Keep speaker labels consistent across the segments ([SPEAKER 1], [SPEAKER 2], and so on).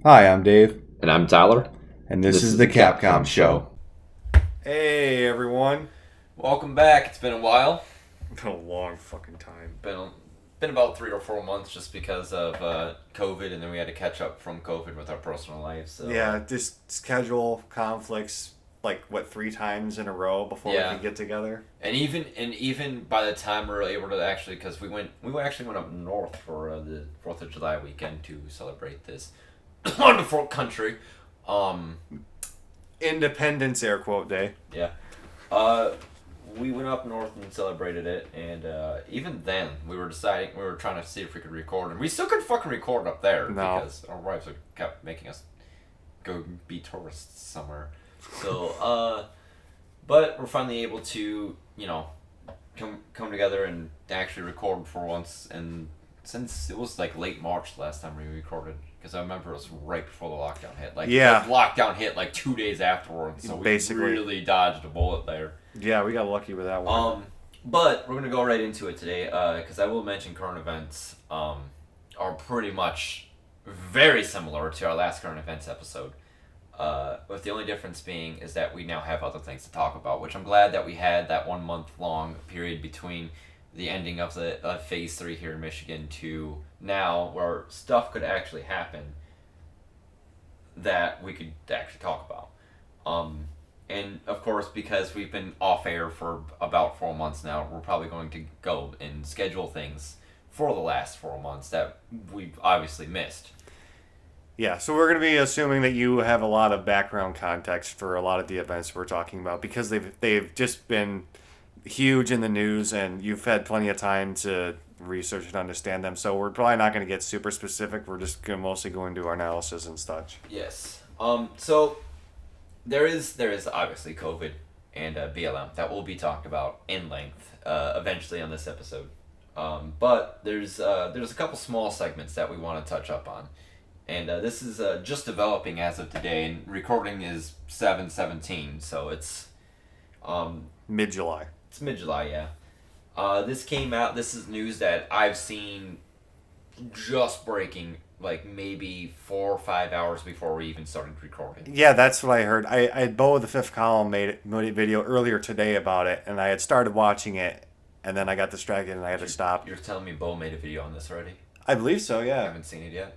[SPEAKER 1] Hi, I'm Dave,
[SPEAKER 2] And I'm Tyler.
[SPEAKER 1] and this is the Capcom Show. Hey, everyone.
[SPEAKER 2] Welcome back. It's been a while.
[SPEAKER 1] Been a long fucking time.
[SPEAKER 2] Been about 3 or 4 months just because of COVID, and then we had to catch up from COVID with our personal lives. So
[SPEAKER 1] Yeah, just schedule conflicts like what 3 times in a row before we
[SPEAKER 2] Yeah.
[SPEAKER 1] can get together.
[SPEAKER 2] and even by the time we were able to actually, because we actually went up north for the 4th of July weekend to celebrate this wonderful country. Um,
[SPEAKER 1] Independence air quote day.
[SPEAKER 2] yeah. We went up north and celebrated it, and even then, we were trying to see if we could record, and we still couldn't fucking record up there
[SPEAKER 1] No.
[SPEAKER 2] because our wives kept making us go be tourists somewhere. So, but we're finally able to, come together and actually record for once, and since it was like late March last time we recorded, because I remember it was right before the lockdown hit.
[SPEAKER 1] Yeah.
[SPEAKER 2] The lockdown hit like 2 days afterwards, so we
[SPEAKER 1] Basically.
[SPEAKER 2] really dodged a bullet there.
[SPEAKER 1] Yeah, we got lucky with that one.
[SPEAKER 2] But we're gonna go right into it today, because I will mention current events are pretty much very similar to our last current events episode. With the only difference being is that we now have other things to talk about, which I'm glad that we had that 1 month long period between the ending of the phase 3 here in Michigan to now, where stuff could actually happen that we could actually talk about. And of course, because we've been off air for about 4 months now, we're probably going to go and schedule things for the last 4 months that we've obviously missed.
[SPEAKER 1] Yeah, so we're going to be assuming that you have a lot of background context for a lot of the events we're talking about because they've just been huge in the news and you've had plenty of time to research and understand them. So we're probably not going to get super specific. We're just going to mostly go into our analysis and such.
[SPEAKER 2] Yes. So there is obviously COVID and BLM that we'll be talking about in length eventually on this episode. But there's a couple small segments that we want to touch up on. And this is just developing as of today, and recording is 7/17, so it's
[SPEAKER 1] Mid-July.
[SPEAKER 2] it's mid-July, yeah. This came out. This is news that I've seen just breaking, like maybe 4 or 5 hours before we even started recording.
[SPEAKER 1] Yeah, that's what I heard. I Bo the Fifth Column made a video earlier today about it, and I had started watching it, and then I got distracted and I had to stop.
[SPEAKER 2] You're telling me Bo made a video on this already?
[SPEAKER 1] I believe so,
[SPEAKER 2] I
[SPEAKER 1] yeah.
[SPEAKER 2] haven't seen it yet.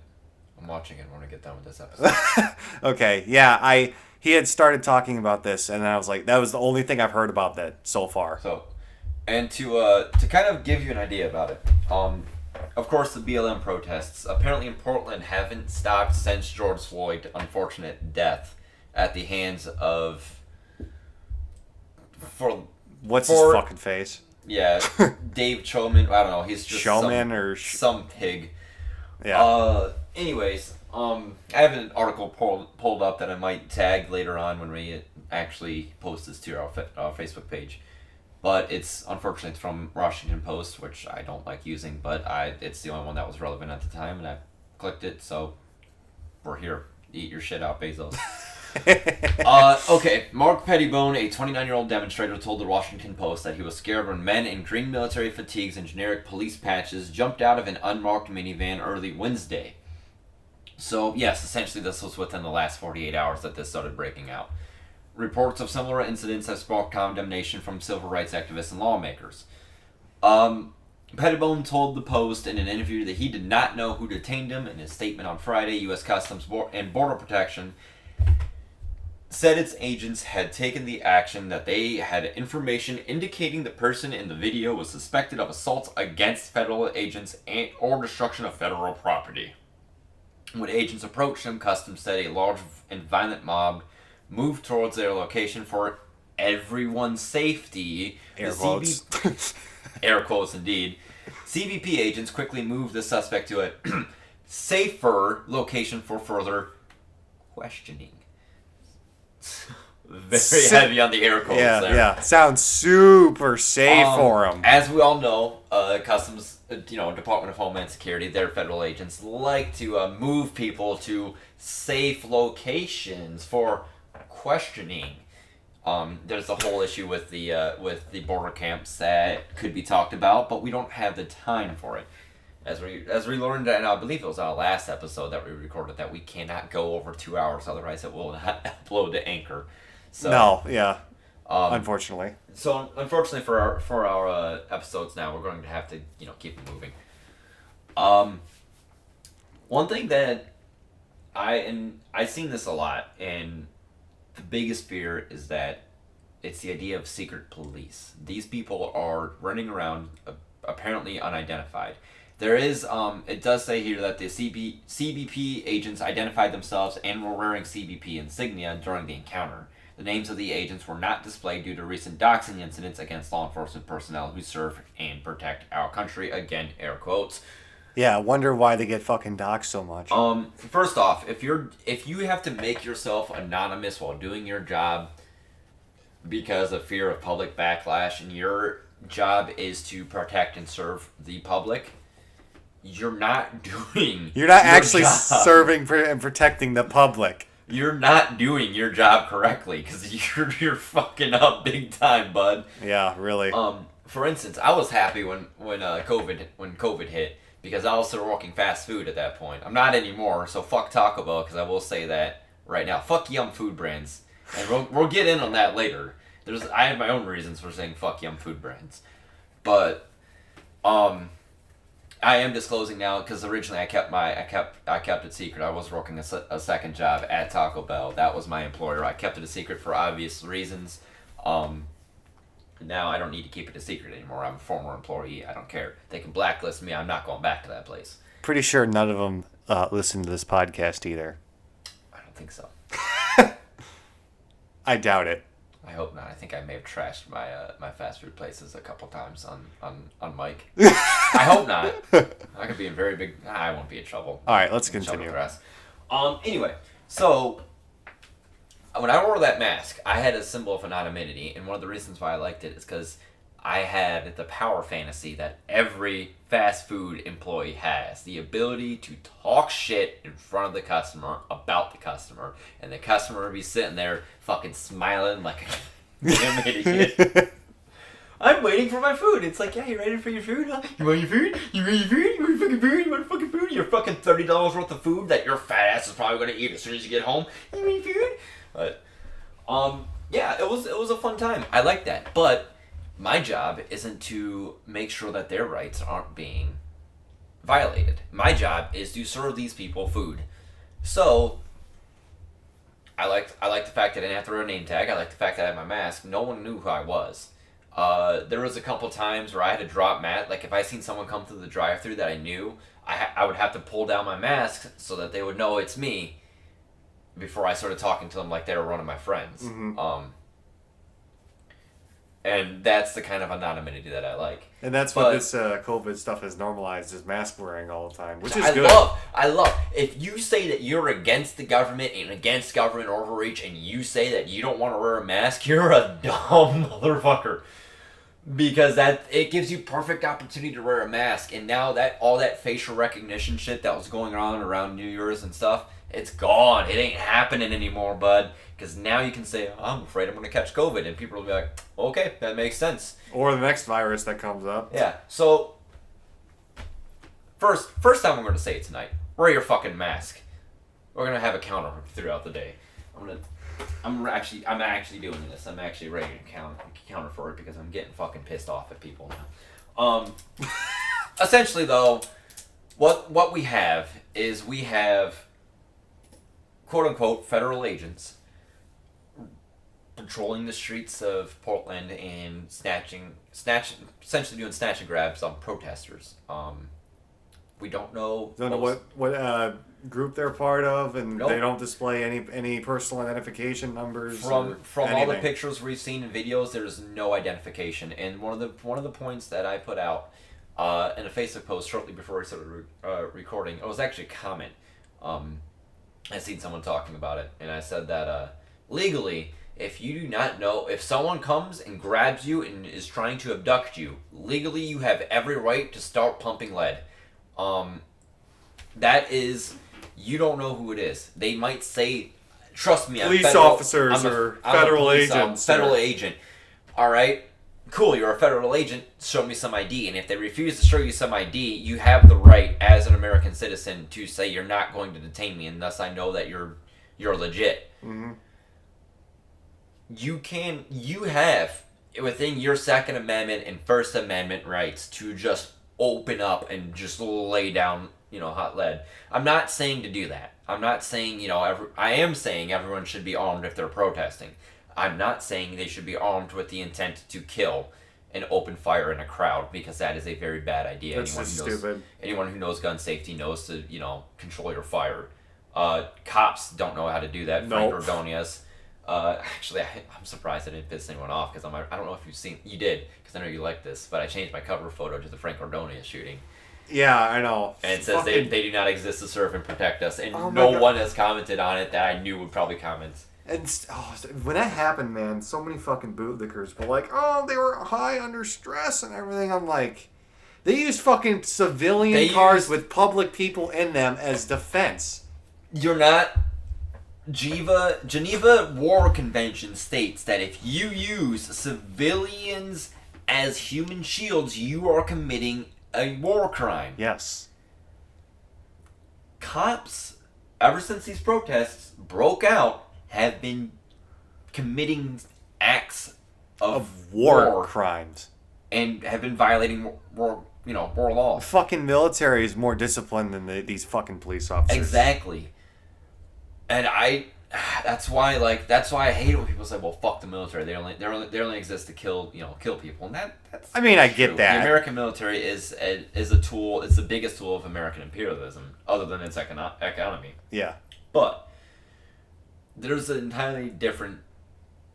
[SPEAKER 2] I'm watching it when I get done with this episode.
[SPEAKER 1] Okay, yeah, he had started talking about this, and I was like, that was the only thing I've heard about that so far.
[SPEAKER 2] So, and to kind of give you an idea about it, of course the BLM protests apparently in Portland haven't stopped since George Floyd's unfortunate death at the hands of for
[SPEAKER 1] What's
[SPEAKER 2] for
[SPEAKER 1] his fucking face?
[SPEAKER 2] yeah Dave Choman. I don't know. He's just
[SPEAKER 1] Showman or
[SPEAKER 2] some pig.
[SPEAKER 1] yeah.
[SPEAKER 2] Anyways, I have an article pulled up that I might tag later on when we actually post this to our Facebook page. But it's unfortunately from Washington Post, which I don't like using, but it's the only one that was relevant at the time, and I clicked it, so we're here. Eat your shit out, Bezos. Okay, Mark Pettibone, a 29-year-old demonstrator, told the Washington Post that he was scared when men in green military fatigues and generic police patches jumped out of an unmarked minivan early Wednesday. So, yes, essentially this was within the last 48 hours that this started breaking out. Reports of similar incidents have sparked condemnation from civil rights activists and lawmakers. Pettibone told the Post in an interview that he did not know who detained him. In his statement on Friday, U.S. Customs and Border Protection said its agents had taken the action that they had information indicating the person in the video was suspected of assaults against federal agents or destruction of federal property. When agents approached him, Customs said a large and violent mob moved towards their location for everyone's safety.
[SPEAKER 1] Air quotes.
[SPEAKER 2] Air quotes indeed. CBP agents quickly moved the suspect to a safer location for further questioning. Very heavy on the air quotes
[SPEAKER 1] Yeah,
[SPEAKER 2] there.
[SPEAKER 1] yeah. Sounds super safe for him.
[SPEAKER 2] As we all know, Customs, Department of Homeland Security, their federal agents like to move people to safe locations for questioning. There's a whole issue with the border camps that could be talked about, but we don't have the time for it. As we learned, and I believe it was our last episode that we recorded, that we cannot go over 2 hours, otherwise it will not upload to Anchor. So
[SPEAKER 1] No, yeah. Unfortunately.
[SPEAKER 2] So unfortunately for our episodes now, we're going to have to keep it moving. One thing that I've seen this a lot, and the biggest fear is that it's the idea of secret police. These people are running around apparently unidentified. There is it does say here that the CBP agents identified themselves and were wearing CBP insignia during the encounter. The names of the agents were not displayed due to recent doxing incidents against law enforcement personnel who serve and protect our country. Again, air quotes.
[SPEAKER 1] Yeah, I wonder why they get fucking doxxed so much.
[SPEAKER 2] First off, if you have to make yourself anonymous while doing your job because of fear of public backlash, and your job is to protect and serve the public, you're not doing
[SPEAKER 1] You're not
[SPEAKER 2] your
[SPEAKER 1] actually
[SPEAKER 2] job.
[SPEAKER 1] serving and protecting the public.
[SPEAKER 2] You're not doing your job correctly because you're fucking up big time, bud.
[SPEAKER 1] Yeah, really.
[SPEAKER 2] For instance, I was happy when COVID hit because I was still working fast food at that point. I'm not anymore, so fuck Taco Bell, because I will say that right now. Fuck Yum Food Brands, and we'll get in on that later. I have my own reasons for saying fuck Yum Food Brands, but I am disclosing now because originally I kept it secret. I was working a second job at Taco Bell. That was my employer. I kept it a secret for obvious reasons. Now I don't need to keep it a secret anymore. I'm a former employee. I don't care. They can blacklist me. I'm not going back to that place.
[SPEAKER 1] Pretty sure none of them listen to this podcast either.
[SPEAKER 2] I don't think so.
[SPEAKER 1] I doubt it.
[SPEAKER 2] I hope not. I think I may have trashed my fast food places a couple times on mic. I hope not. I could be in very big. I won't be in trouble.
[SPEAKER 1] All right, let's continue.
[SPEAKER 2] Anyway, so when I wore that mask, I had a symbol of anonymity, and one of the reasons why I liked it is because I had the power fantasy that every fast food employee has. The ability to talk shit in front of the customer about the customer, and the customer would be sitting there fucking smiling like a damn idiot. I'm waiting for my food. It's like, yeah, you ready for your food, huh? You want your food? You want your food? You want your fucking food? You want fucking food? Your fucking $30 worth of food that your fat ass is probably going to eat as soon as you get home. You want your food? But, yeah, it was a fun time. I like that. But my job isn't to make sure that their rights aren't being violated. My job is to serve these people food. So I liked the fact that I didn't have to wear a name tag. I liked the fact that I had my mask. No one knew who I was. There was a couple times where I had to drop mat. Like if I seen someone come through the drive-thru that I knew, I would have to pull down my mask so that they would know it's me before I started talking to them like they were one of my friends.
[SPEAKER 1] Mm-hmm.
[SPEAKER 2] And that's the kind of anonymity that I like.
[SPEAKER 1] And that's what this COVID stuff has normalized, is mask wearing all the time, which is good.
[SPEAKER 2] I love. If you say that you're against the government and against government overreach, and you say that you don't want to wear a mask, you're a dumb motherfucker. Because it gives you perfect opportunity to wear a mask, and now that all that facial recognition shit that was going on around New Year's and stuff, it's gone. It ain't happening anymore, bud. Because now you can say, oh, I'm afraid I'm going to catch COVID, and people will be like, okay, that makes sense.
[SPEAKER 1] Or the next virus that comes up.
[SPEAKER 2] Yeah. So first time I'm going to say it tonight. Wear your fucking mask. We're going to have a counter throughout the day. I'm actually doing this. I'm actually ready to counter for it because I'm getting fucking pissed off at people now. Essentially though, what we have is we have quote unquote federal agents patrolling the streets of Portland and essentially doing snatch and grabs on protesters. We don't know.
[SPEAKER 1] Don't know what group they're part of, and
[SPEAKER 2] Nope.
[SPEAKER 1] they don't display any personal identification numbers.
[SPEAKER 2] From all the
[SPEAKER 1] anything.
[SPEAKER 2] pictures we've seen and videos, there's no identification. And one of the points that I put out in a Facebook post shortly before we started recording, it was actually a comment. I seen someone talking about it, and I said that legally, if you do not know, if someone comes and grabs you and is trying to abduct you, legally you have every right to start pumping lead. That is, you don't know who it is. They might say, trust me,
[SPEAKER 1] Police officers or federal agents.
[SPEAKER 2] Federal agent. All right? cool, you're a federal agent, show me some ID. And if they refuse to show you some ID, you have the right as an American citizen to say you're not going to detain me, and thus I know that you're legit.
[SPEAKER 1] Mm-hmm.
[SPEAKER 2] You have within your Second Amendment and First Amendment rights to just open up and just lay down, hot lead. I'm not saying to do that. I'm not saying, I am saying everyone should be armed if they're protesting. I'm not saying they should be armed with the intent to kill and open fire in a crowd, because that is a very bad idea.
[SPEAKER 1] That's just stupid.
[SPEAKER 2] Anyone who knows gun safety knows to, control your fire. Cops don't know how to do that. Frank
[SPEAKER 1] Nope.
[SPEAKER 2] Ordonez. Actually, I'm surprised I didn't piss anyone off, because I don't know if you did, because I know you like this, but I changed my cover photo to the Frank Ordonez shooting.
[SPEAKER 1] Yeah, I know.
[SPEAKER 2] And it says they do not exist to serve and protect us, and
[SPEAKER 1] Oh my
[SPEAKER 2] no
[SPEAKER 1] God.
[SPEAKER 2] one has commented on it that I knew would probably comment.
[SPEAKER 1] And when that happened, man, so many fucking bootlickers were like, "Oh, they were high under stress and everything." I'm like, they used fucking civilian cars with public people in them as defense.
[SPEAKER 2] You're not. Geneva War Convention states that if you use civilians as human shields, you are committing a war crime.
[SPEAKER 1] Yes.
[SPEAKER 2] Cops, ever since these protests broke out, have been committing acts of
[SPEAKER 1] war crimes
[SPEAKER 2] and have been violating war law.
[SPEAKER 1] The fucking military is more disciplined than these fucking police officers.
[SPEAKER 2] Exactly. And that's why I hate it when people say, "Well, fuck the military. They only exist to kill people." And that's.
[SPEAKER 1] I mean, I
[SPEAKER 2] true.
[SPEAKER 1] get that.
[SPEAKER 2] The American military is a tool. It's the biggest tool of American imperialism, other than its economy.
[SPEAKER 1] Yeah.
[SPEAKER 2] But there's an entirely different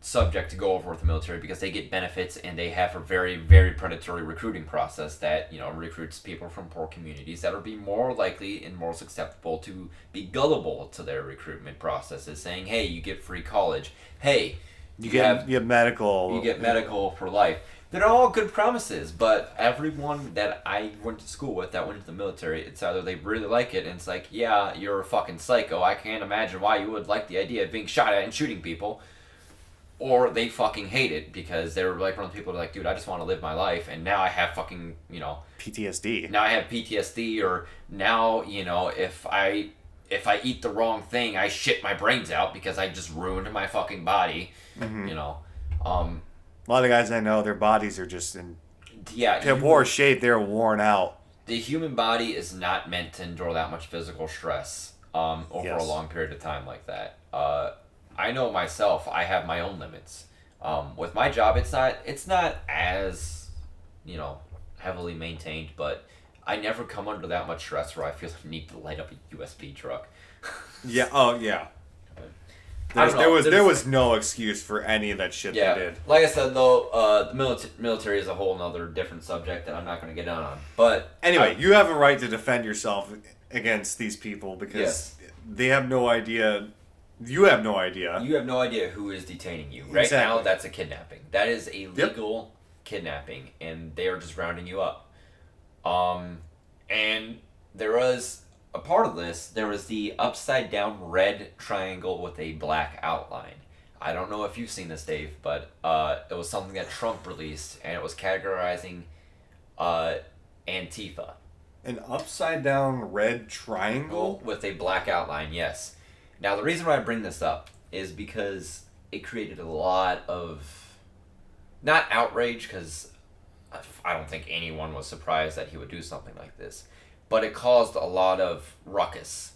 [SPEAKER 2] subject to go over with the military, because they get benefits and they have a very, very predatory recruiting process that recruits people from poor communities that will be more likely and more susceptible to be gullible to their recruitment processes, saying, "Hey, you get free college. Hey,
[SPEAKER 1] you get medical.
[SPEAKER 2] You get medical for life." They're all good promises, but everyone that I went to school with that went into the military, it's either they really like it and it's like, "Yeah, you're a fucking psycho. I can't imagine why you would like the idea of being shot at and shooting people." Or they fucking hate it, because they were like one of the people who are like, "Dude, I just want to live my life, and now I have fucking,
[SPEAKER 1] PTSD.
[SPEAKER 2] Now I have PTSD, or now, if I eat the wrong thing, I shit my brains out because I just ruined my fucking body."
[SPEAKER 1] Mm-hmm. A lot of guys I know, their bodies are just in poor shape. They're worn out.
[SPEAKER 2] The human body is not meant to endure that much physical stress over a long period of time like that. I know myself, I have my own limits. With my job, it's not as, heavily maintained, but I never come under that much stress where I feel the need to light up a USB truck.
[SPEAKER 1] Yeah. Oh, yeah. There was no excuse for any of that shit they did.
[SPEAKER 2] Like I said, though, the military is a whole nother different subject that I'm not going to get on. But
[SPEAKER 1] anyway, you have a right to defend yourself against these people, because they have no idea. You have no idea.
[SPEAKER 2] You have no idea who is detaining you. Right now, that's a kidnapping. That is a legal kidnapping, and they are just rounding you up. And there was a part of this. There was the upside down red triangle with a black outline. I don't know if you've seen this, Dave, but it was something that Trump released, and it was categorizing Antifa.
[SPEAKER 1] An upside down red triangle
[SPEAKER 2] with a black outline, yes. Now, the reason why I bring this up is because it created a lot of, not outrage, because I don't think anyone was surprised that he would do something like this, but it caused a lot of ruckus.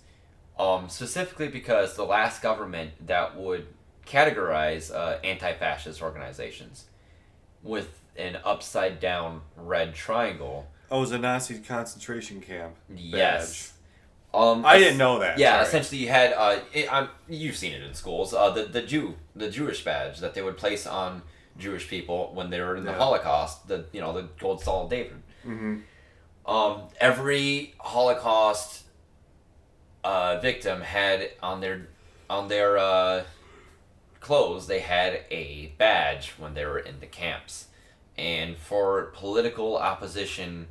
[SPEAKER 2] Specifically because the last government that would categorize anti-fascist organizations with an upside down red triangle.
[SPEAKER 1] Oh, it was a Nazi concentration camp.
[SPEAKER 2] Yes.
[SPEAKER 1] Badge. I didn't know that.
[SPEAKER 2] Yeah,
[SPEAKER 1] Sorry.
[SPEAKER 2] essentially you had you've seen it in schools. The Jewish badge that they would place on Jewish people when they were in the Holocaust. The gold Star of David.
[SPEAKER 1] Mm-hmm.
[SPEAKER 2] Every Holocaust victim had on their clothes, they had a badge when they were in the camps, and for political opposition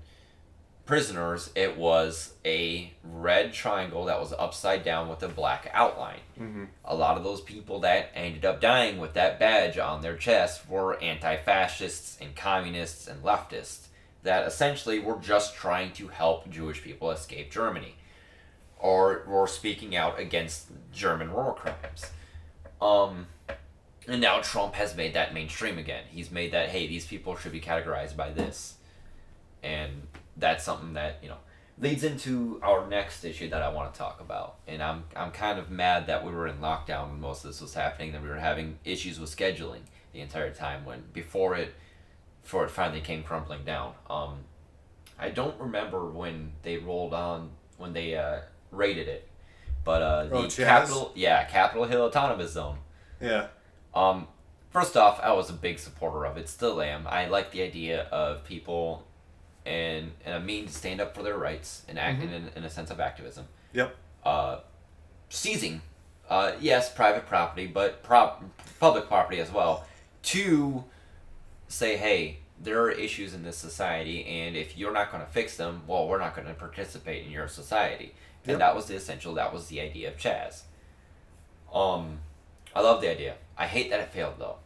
[SPEAKER 2] prisoners, it was a red triangle that was upside down with a black outline.
[SPEAKER 1] Mm-hmm.
[SPEAKER 2] A lot of those people that ended up dying with that badge on their chest were anti-fascists and communists and leftists that essentially were just trying to help Jewish people escape Germany, or were speaking out against German war crimes. And now Trump has made that mainstream again. He's made that, hey, these people should be categorized by this. And that's something that, leads into our next issue that I want to talk about. And I'm kind of mad that we were in lockdown when most of this was happening, that we were having issues with scheduling the entire time before it finally came crumbling down. I don't remember when they raided it, but Capitol Hill Autonomous Zone.
[SPEAKER 1] Yeah.
[SPEAKER 2] First off, I was a big supporter of it, still am. I like the idea of people and a means to stand up for their rights and act in a sense of activism.
[SPEAKER 1] Yep.
[SPEAKER 2] Seizing, yes, private property, but public property as well, to say, hey, there are issues in this society, and if you're not going to fix them, well, we're not going to participate in your society. And
[SPEAKER 1] Yep.
[SPEAKER 2] that was the idea of Chaz. I love the idea. I hate that it failed, though.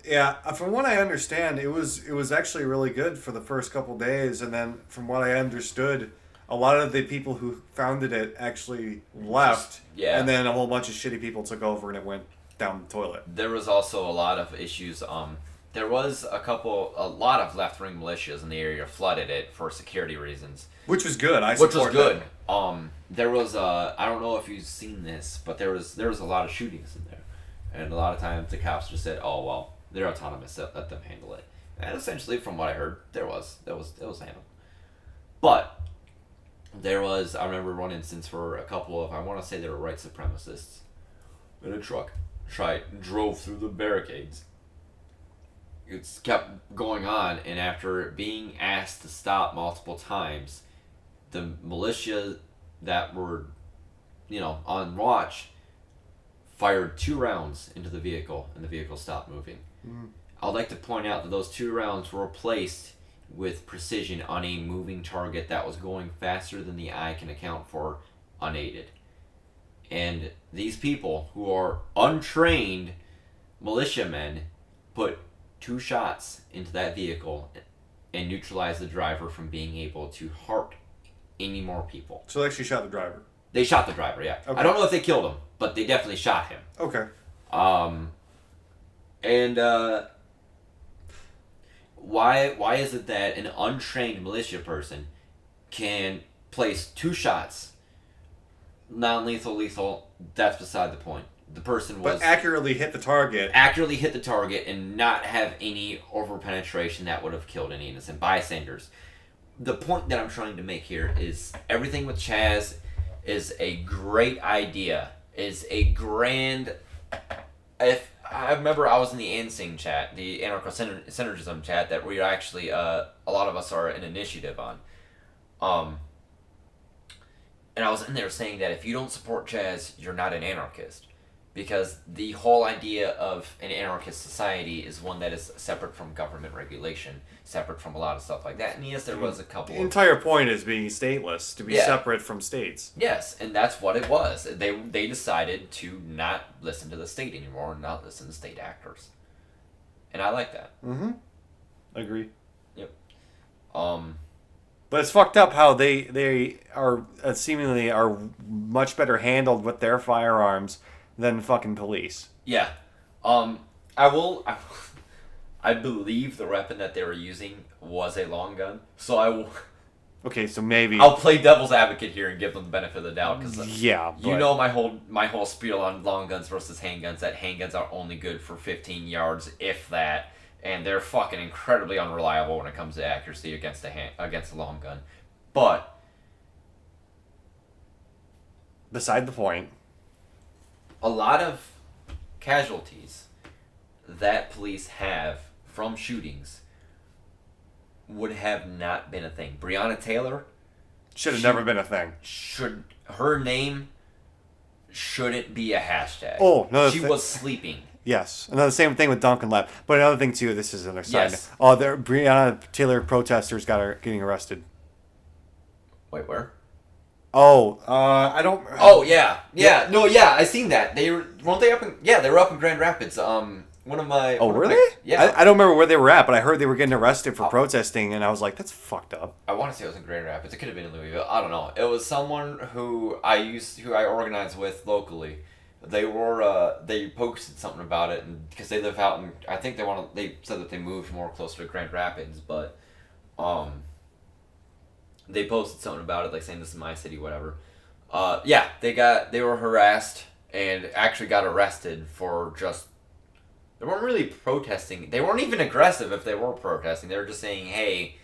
[SPEAKER 1] Yeah, from what I understand, it was actually really good for the first couple days, and then from what I understood, a lot of the people who founded it actually left, and then a whole bunch of shitty people took over, and it went down the toilet.
[SPEAKER 2] There was also a lot of issues. There was a lot of left-wing militias in the area flooded it for security reasons.
[SPEAKER 1] Which was good.
[SPEAKER 2] Which was good. There was I don't know if you've seen this, but there was a lot of shootings in there, and a lot of times the cops just said, "Oh well, they're autonomous. Let them handle it." And essentially, from what I heard, it was handled. But I remember one instance where a couple of, I want to say they were white supremacists in a truck drove through the barricades. It's kept going on, and after being asked to stop multiple times, the militia that were, on watch fired 2 rounds into the vehicle, and the vehicle stopped moving. I'd like to point out that those 2 rounds were placed with precision on a moving target that was going faster than the eye can account for, unaided. And these people, who are untrained militiamen, put 2 shots into that vehicle and neutralized the driver from being able to hurt any more people.
[SPEAKER 1] So they actually shot the driver.
[SPEAKER 2] They shot the driver, yeah.
[SPEAKER 1] Okay.
[SPEAKER 2] I don't know if they killed him, but they definitely shot him.
[SPEAKER 1] Okay.
[SPEAKER 2] Why is it that an untrained militia person can place 2 shots, non-lethal, lethal? That's beside the point. The person was...
[SPEAKER 1] But accurately hit the target.
[SPEAKER 2] Accurately hit the target and not have any over-penetration that would have killed any innocent bystanders. The point that I'm trying to make here is everything with Chaz is a great idea. Is a grand... If I remember, I was in the ANSYNG chat, the Anarcho-Synergism chat, that we actually, a lot of us are an initiative on. And I was in there saying that if you don't support Chaz, you're not an anarchist. Because the whole idea of an anarchist society is one that is separate from government regulation, separate from a lot of stuff like that. And yes, there was a couple
[SPEAKER 1] The entire point is being stateless, to be separate from states.
[SPEAKER 2] Yes, and that's what it was. They decided to not listen to the state anymore and not listen to state actors. And I like that.
[SPEAKER 1] Mm-hmm. Agree.
[SPEAKER 2] Yep.
[SPEAKER 1] But it's fucked up how they are seemingly are much better handled with their firearms than fucking police.
[SPEAKER 2] Yeah. I believe the weapon that they were using was a long gun, so I will...
[SPEAKER 1] Okay, so maybe...
[SPEAKER 2] I'll play devil's advocate here and give them the benefit of the doubt, because you know my whole spiel on long guns versus handguns, that handguns are only good for 15 yards, if that, and they're fucking incredibly unreliable when it comes to accuracy against a long gun. But...
[SPEAKER 1] beside the point...
[SPEAKER 2] a lot of casualties that police have from shootings would have not been a thing. Breonna Taylor
[SPEAKER 1] should have never been a thing.
[SPEAKER 2] Her name shouldn't be a hashtag.
[SPEAKER 1] Oh, no.
[SPEAKER 2] She was sleeping.
[SPEAKER 1] Yes. Another same thing with Duncan Lab. But another thing too, this is another side.
[SPEAKER 2] Yes.
[SPEAKER 1] Oh, Breonna Taylor protesters getting arrested.
[SPEAKER 2] Wait, where?
[SPEAKER 1] Oh, I don't.
[SPEAKER 2] Oh yeah. No, yeah, I seen that. Weren't they up in? Yeah, they were up in Grand Rapids. One of my.
[SPEAKER 1] Oh,
[SPEAKER 2] one of
[SPEAKER 1] were
[SPEAKER 2] my-
[SPEAKER 1] they?
[SPEAKER 2] Yeah.
[SPEAKER 1] I don't remember where they were at, but I heard they were getting arrested for protesting, and I was like, that's fucked up.
[SPEAKER 2] I want to say it was in Grand Rapids. It could have been in Louisville. I don't know. It was someone who I organized with locally. They posted something about it, and because they live out in, I think they said that they moved more closer to Grand Rapids, but, they posted something about it, like saying this is my city, whatever. Yeah, they were harassed and actually got arrested for just. They weren't really protesting. They weren't even aggressive if they were protesting. They were just saying, hey,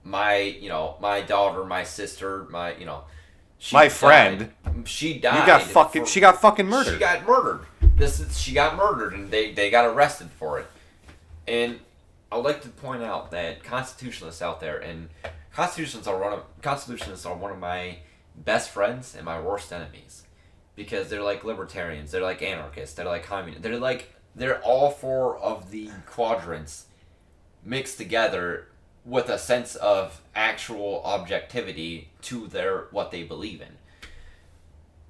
[SPEAKER 2] my daughter, my sister,
[SPEAKER 1] My friend.
[SPEAKER 2] She died.
[SPEAKER 1] She got fucking murdered.
[SPEAKER 2] She got murdered. She got murdered, and they got arrested for it. And I would like to point out that constitutionalists out there, and constitutionalists are one of my best friends and my worst enemies, because they're like libertarians, they're like anarchists, they're like communists, they're all four of the quadrants mixed together with a sense of actual objectivity to what they believe in.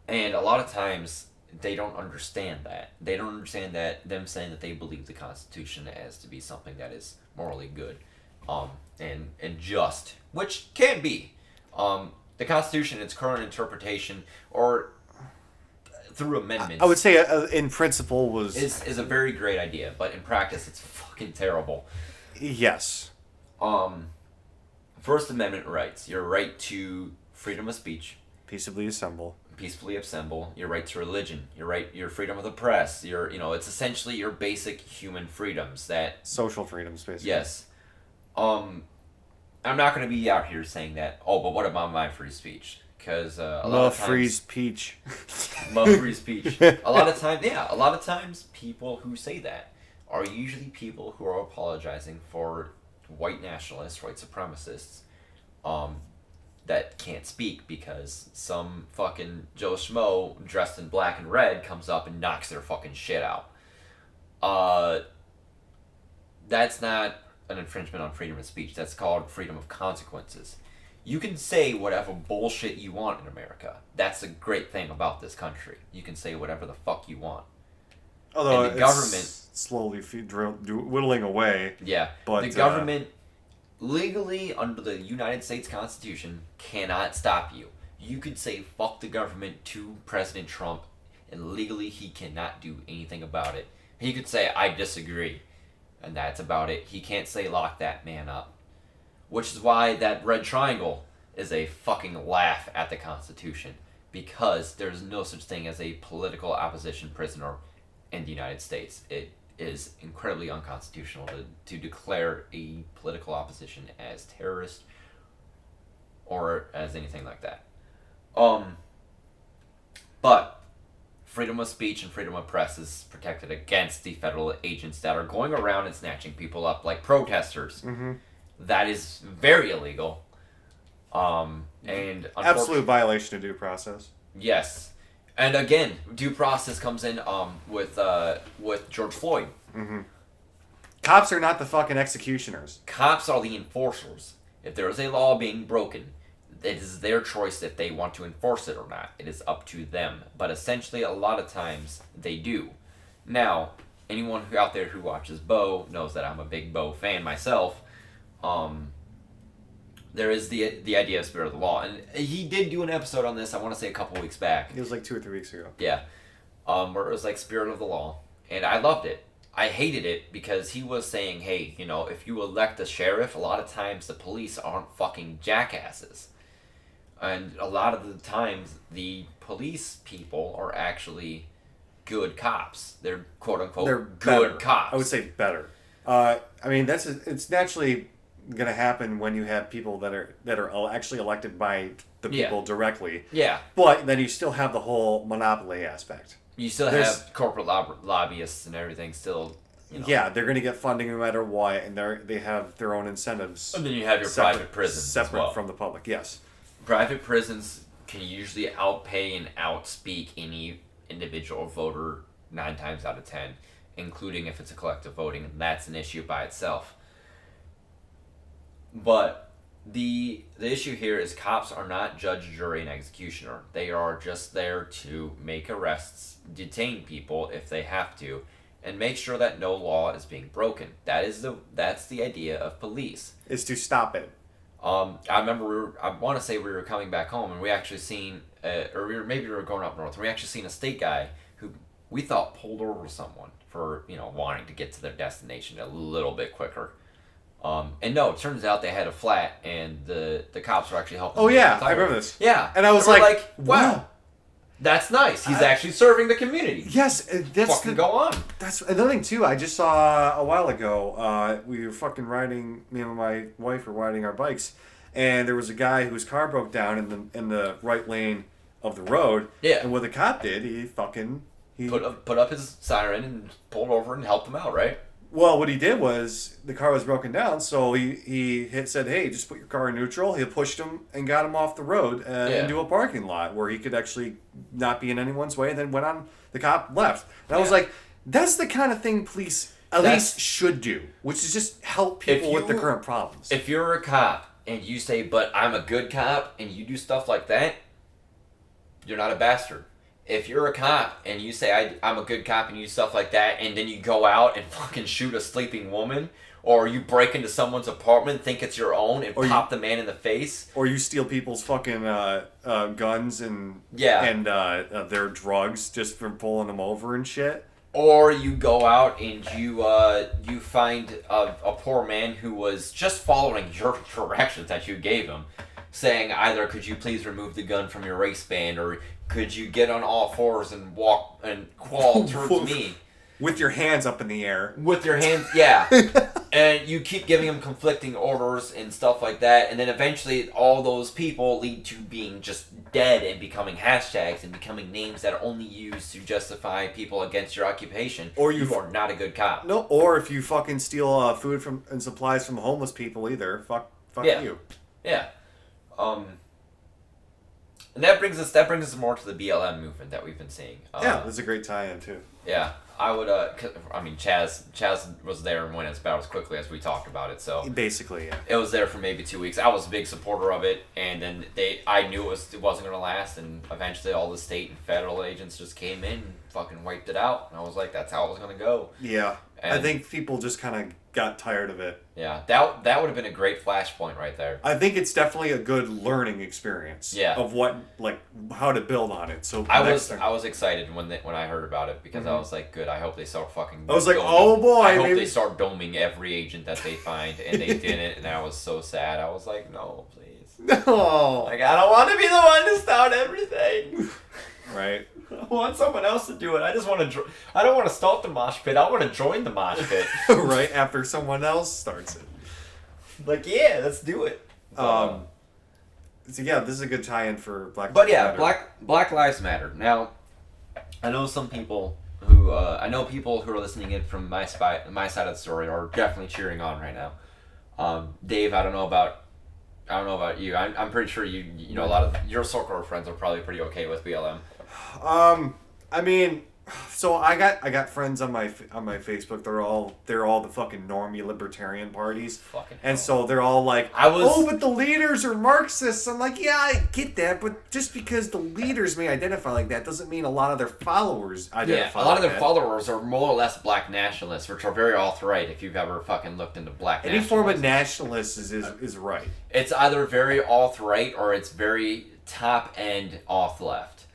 [SPEAKER 2] And a lot of times they don't understand that. They don't understand that them saying that they believe the Constitution as to be something that is morally good, and just, which can be. The Constitution, its current interpretation, or through amendments,
[SPEAKER 1] I would say in principle
[SPEAKER 2] is a very great idea, but in practice it's fucking terrible.
[SPEAKER 1] Yes.
[SPEAKER 2] First Amendment rights: your right to freedom of speech,
[SPEAKER 1] Peaceably assemble,
[SPEAKER 2] your right to religion, your freedom of the press, it's essentially your basic human freedoms that.
[SPEAKER 1] Social freedoms, basically.
[SPEAKER 2] Yes. I'm not going to be out here saying that. Oh, but what about my free speech? Because a lot of times,
[SPEAKER 1] freeze peach.
[SPEAKER 2] love free speech. A lot of times, people who say that are usually people who are apologizing for white nationalists, white supremacists, that can't speak because some fucking Joe Schmo dressed in black and red comes up and knocks their fucking shit out. That's not an infringement on freedom of speech. That's called freedom of consequences. You can say whatever bullshit you want in America. That's a great thing about this country. You can say whatever the fuck you want.
[SPEAKER 1] Although
[SPEAKER 2] and the government
[SPEAKER 1] slowly whittling away.
[SPEAKER 2] Yeah,
[SPEAKER 1] but
[SPEAKER 2] the government legally under the United States Constitution cannot stop you. You could say fuck the government to President Trump, and legally he cannot do anything about it. He could say I disagree, and that's about it. He can't say lock that man up. Which is why that red triangle is a fucking laugh at the Constitution, because there's no such thing as a political opposition prisoner in the United States. It is incredibly unconstitutional to declare a political opposition as terrorist or as anything like that. But freedom of speech and freedom of press is protected against the federal agents that are going around and snatching people up like protesters.
[SPEAKER 1] Mm-hmm.
[SPEAKER 2] That is very illegal. And
[SPEAKER 1] absolute violation of due process.
[SPEAKER 2] Yes. And again, due process comes in with George Floyd.
[SPEAKER 1] Mm-hmm. Cops are not the fucking executioners.
[SPEAKER 2] Cops are the enforcers. If there is a law being broken, it is their choice if they want to enforce it or not. It is up to them. But essentially, a lot of times, they do. Now, anyone out there who watches Bo knows that I'm a big Bo fan myself. There is the idea of spirit of the law, and he did do an episode on this. I want to say a couple weeks back.
[SPEAKER 1] It was like 2 or 3 weeks ago.
[SPEAKER 2] Yeah, where it was like spirit of the law, and I loved it. I hated it because he was saying, hey, if you elect a sheriff, a lot of times the police aren't fucking jackasses, and a lot of the times the police people are actually good cops. They're quote unquote good cops.
[SPEAKER 1] I would say better. I mean, it's naturally going to happen when you have people that are actually elected by the people directly.
[SPEAKER 2] Yeah.
[SPEAKER 1] But then you still have the whole monopoly aspect.
[SPEAKER 2] You still have corporate lobbyists and everything still.
[SPEAKER 1] Yeah, they're going to get funding no matter what, and they have their own incentives.
[SPEAKER 2] And then you have your private prisons
[SPEAKER 1] separate from the public. Yes.
[SPEAKER 2] Private prisons can usually outpay and outspeak any individual voter 9 times out of 10, including if it's a collective voting, and that's an issue by itself. But The issue here is cops are not judge, jury, and executioner. They are just there to make arrests, detain people if they have to, and make sure that no law is being broken. That's the idea of police.
[SPEAKER 1] Is to stop it.
[SPEAKER 2] I remember I want to say we were coming back home and we actually seen, maybe we were going up north, and we actually seen a state guy who we thought pulled over someone for wanting to get to their destination a little bit quicker. And no, it turns out they had a flat, and the cops were actually helping.
[SPEAKER 1] Oh yeah, I remember this.
[SPEAKER 2] Yeah,
[SPEAKER 1] and I was
[SPEAKER 2] like,
[SPEAKER 1] wow,
[SPEAKER 2] that's nice. He's actually serving the community.
[SPEAKER 1] Yes, that's
[SPEAKER 2] fucking go on.
[SPEAKER 1] That's another thing too. I just saw a while ago. We were fucking riding. Me and my wife were riding our bikes, and there was a guy whose car broke down in the right lane of the road.
[SPEAKER 2] Yeah.
[SPEAKER 1] And what the cop did, he
[SPEAKER 2] put up his siren and pulled over and helped him out, right?
[SPEAKER 1] Well, what he did was the car was broken down, so he said, "Hey, just put your car in neutral." He pushed him and got him off the road into a parking lot where he could actually not be in anyone's way. And then went on. The cop left, and I was like, "That's the kind of thing police at least should do, which is just help people with the current problems."
[SPEAKER 2] If you're a cop and you say, "But I'm a good cop," and you do stuff like that, you're not a bastard. If you're a cop and you say, I'm a good cop, and you do stuff like that, and then you go out and fucking shoot a sleeping woman, or you break into someone's apartment, think it's your own, and pop the man in the face.
[SPEAKER 1] Or you steal people's fucking guns and their drugs just from pulling them over and shit.
[SPEAKER 2] Or you go out and you find a poor man who was just following your directions that you gave him, saying either, "Could you please remove the gun from your waistband," or "Could you get on all fours and walk and crawl towards me?"
[SPEAKER 1] With your hands up in the air.
[SPEAKER 2] With your hands, yeah. And you keep giving him conflicting orders and stuff like that, and then eventually all those people lead to being just dead and becoming hashtags and becoming names that are only used to justify people against your occupation. Or you are not a good cop.
[SPEAKER 1] No, or if you fucking steal food and supplies from homeless people either, fuck you.
[SPEAKER 2] Yeah. And that brings us more to the BLM movement that we've been seeing.
[SPEAKER 1] Yeah, that's a great tie-in too.
[SPEAKER 2] Yeah, I would. Chaz was there and won his battles quickly as we talked about it. So
[SPEAKER 1] basically, yeah,
[SPEAKER 2] it was there for maybe 2 weeks. I was a big supporter of it, and then I knew it wasn't going to last, and eventually all the state and federal agents just came in and fucking wiped it out. And I was like, that's how it was going to go.
[SPEAKER 1] Yeah, and I think people just kind of got tired of it.
[SPEAKER 2] Yeah, that would have been a great flashpoint right there.
[SPEAKER 1] I think it's definitely a good learning experience.
[SPEAKER 2] Yeah.
[SPEAKER 1] Of how to build on it. So
[SPEAKER 2] I was excited when I heard about it because I was like, good. I hope they start fucking.
[SPEAKER 1] I was like, oh boy.
[SPEAKER 2] I hope they start doming every agent that they find, and they didn't, and I was so sad. I was like, no, please.
[SPEAKER 1] No.
[SPEAKER 2] Like, I don't want to be the one to start everything.
[SPEAKER 1] Right.
[SPEAKER 2] I want someone else to do it. I just want to. I don't want to start the mosh pit. I want to join the mosh pit.
[SPEAKER 1] Right after someone else starts it.
[SPEAKER 2] Like, yeah, let's do it.
[SPEAKER 1] So yeah, this is a good tie-in for Black.
[SPEAKER 2] But yeah, Black Lives Matter. Now, I know some people who are listening in from my side of the story are definitely cheering on right now. Dave, I don't know about you. I'm pretty sure you know a lot of your circle of friends are probably pretty okay with BLM.
[SPEAKER 1] I mean, so I got friends on my Facebook. They're all the fucking normie libertarian parties, and so they're all like, but the leaders are Marxists. I'm like, yeah, I get that, but just because the leaders may identify like that doesn't mean a lot of their followers identify.
[SPEAKER 2] Yeah, a lot of their followers are more or less black nationalists, which are very alt-right. If you've ever fucking looked into black
[SPEAKER 1] any form of nationalist is right.
[SPEAKER 2] It's either very alt-right or it's very top end alt-left.